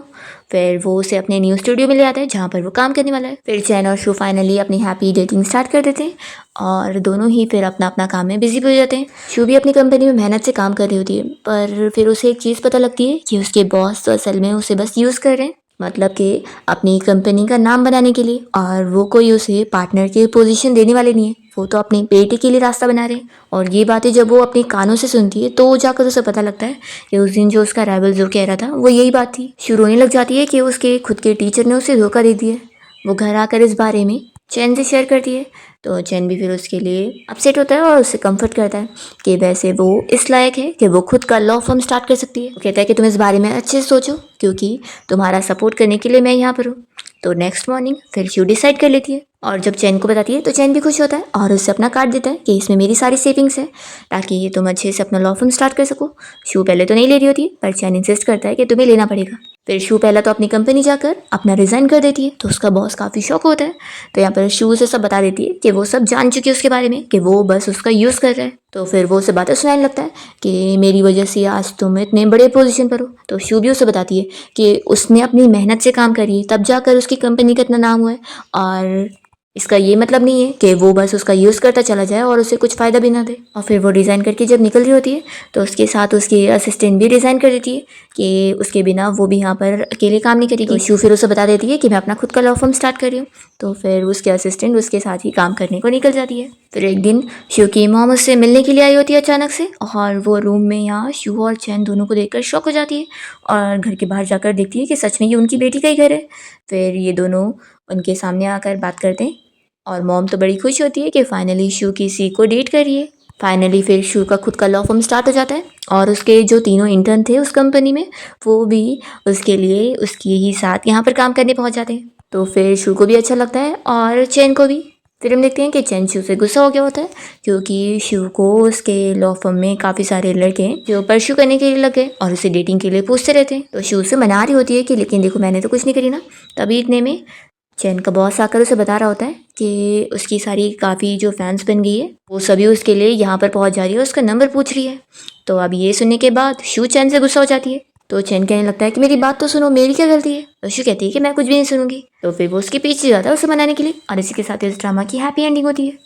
फिर वो उसे अपने न्यू स्टूडियो में ले आता है जहाँ पर वो काम करने वाला है। फिर चैन और शू फाइनली अपनी हैप्पी डेटिंग स्टार्ट कर देते हैं और दोनों ही फिर अपना अपना काम में बिजी हो जाते हैं। शू भी अपनी कंपनी में मेहनत से काम कर रही होती है पर फिर उसे एक चीज़ पता लगती है कि उसके बॉस तो असल में उसे बस यूज़ कर रहे हैं, मतलब कि अपनी कंपनी का नाम बनाने के लिए, और वो कोई उसे पार्टनर की पोजीशन देने वाले नहीं है, वो तो अपने बेटे के लिए रास्ता बना रहे हैं। और ये बातें जब वो अपने कानों से सुनती है तो जाकर उसे पता लगता है कि उस दिन जो उसका राइवल जो कह रहा था वो यही बात थी। शुरू होने लग जाती है कि उसके खुद के टीचर ने उसे धोखा दे दिया है। वो घर आकर इस बारे में चैन से शेयर करती है तो चैन भी फिर उसके लिए अपसेट होता है और उसे कंफर्ट करता है कि वैसे वो इस लायक है कि वो खुद का लॉ फर्म स्टार्ट कर सकती है। वो कहता है कि तुम इस बारे में अच्छे से सोचो क्योंकि तुम्हारा सपोर्ट करने के लिए मैं यहाँ पर हूँ। तो नेक्स्ट मॉर्निंग फिर शू डिसाइड कर लेती है और जब चैन को बताती है तो चैन भी खुश होता है और उससे अपना कार्ड देता है कि इसमें मेरी सारी सेविंग्स है ताकि तुम अच्छे से अपना लॉ फर्म स्टार्ट कर सको। शू पहले तो नहीं ले रही होती पर चैन इंसिस्ट करता है कि तुम्हें लेना पड़ेगा। फिर शू पहला तो अपनी कंपनी जाकर अपना रिजाइन कर देती है तो उसका बॉस काफ़ी शॉक होता है। तो यहाँ पर शू उसे सब बता देती है कि वो सब जान चुकी है उसके बारे में कि वो बस उसका यूज़ कर रहा है। तो फिर वो उसे बातें सुनाने लगता है कि मेरी वजह से आज तुम इतने बड़े पोजीशन पर हो। तो शू भी उसे बताती है कि उसने अपनी मेहनत से काम करी है तब जाकर उसकी कंपनी का इतना नाम हुआ है और इसका ये मतलब नहीं है कि वो बस उसका यूज़ करता चला जाए और उसे कुछ फ़ायदा भी ना दे। और फिर वो डिज़ाइन करके जब निकल रही होती है तो उसके साथ उसकी असिस्टेंट भी डिज़ाइन कर देती है कि उसके बिना वो भी यहाँ पर अकेले काम नहीं करेगी। तो शू फिर उसे बता देती है कि मैं अपना खुद का लॉ फर्म स्टार्ट कर रही हूँ। तो फिर उसके असिस्टेंट उसके साथ ही काम करने को निकल जाती है। फिर एक दिन शू की मॉम उससे मिलने के लिए आई होती है अचानक से और वो रूम में यहाँ शू और चैन दोनों को देखकर शॉक हो जाती है और घर के बाहर जाकर देखती है कि सच में ये उनकी बेटी का ही घर है। फिर ये दोनों उनके सामने आकर बात करते हैं और मॉम तो बड़ी खुश होती है कि फाइनली शू किसी को डेट कर रही है। फाइनली फिर शू का खुद का लॉ फर्म स्टार्ट हो जाता है और उसके जो तीनों इंटर्न थे उस कंपनी में वो भी उसके लिए उसके ही साथ यहाँ पर काम करने पहुँच जाते हैं। तो फिर शू को भी अच्छा लगता है और चैन को भी। फिर हम देखते हैं कि चैन शू से गुस्सा हो गया होता है क्योंकि शू को उसके लॉ फर्म में काफ़ी सारे लड़के जो परस्यू करने के लिए लगे और उसे डेटिंग के लिए पूछते रहते हैं। तो शू से मना रही होती है कि लेकिन देखो मैंने तो कुछ नहीं करी ना। तभी इतने में चैन का बॉस आकर उसे बता रहा होता है कि उसकी सारी काफ़ी जो फैंस बन गई है वो सभी उसके लिए यहाँ पर पहुँच जा रही है, उसका नंबर पूछ रही है। तो अब ये सुनने के बाद शू चैन से गुस्सा हो जाती है। तो चैन कहने लगता है कि मेरी बात तो सुनो, मेरी क्या गलती है। तो शू कहती है कि मैं कुछ भी नहीं सुनूंगी। तो फिर वो उसके पीछे जाता है उसे मनाने के लिए और इसी के साथ इस ड्रामा की हैप्पी एंडिंग होती है।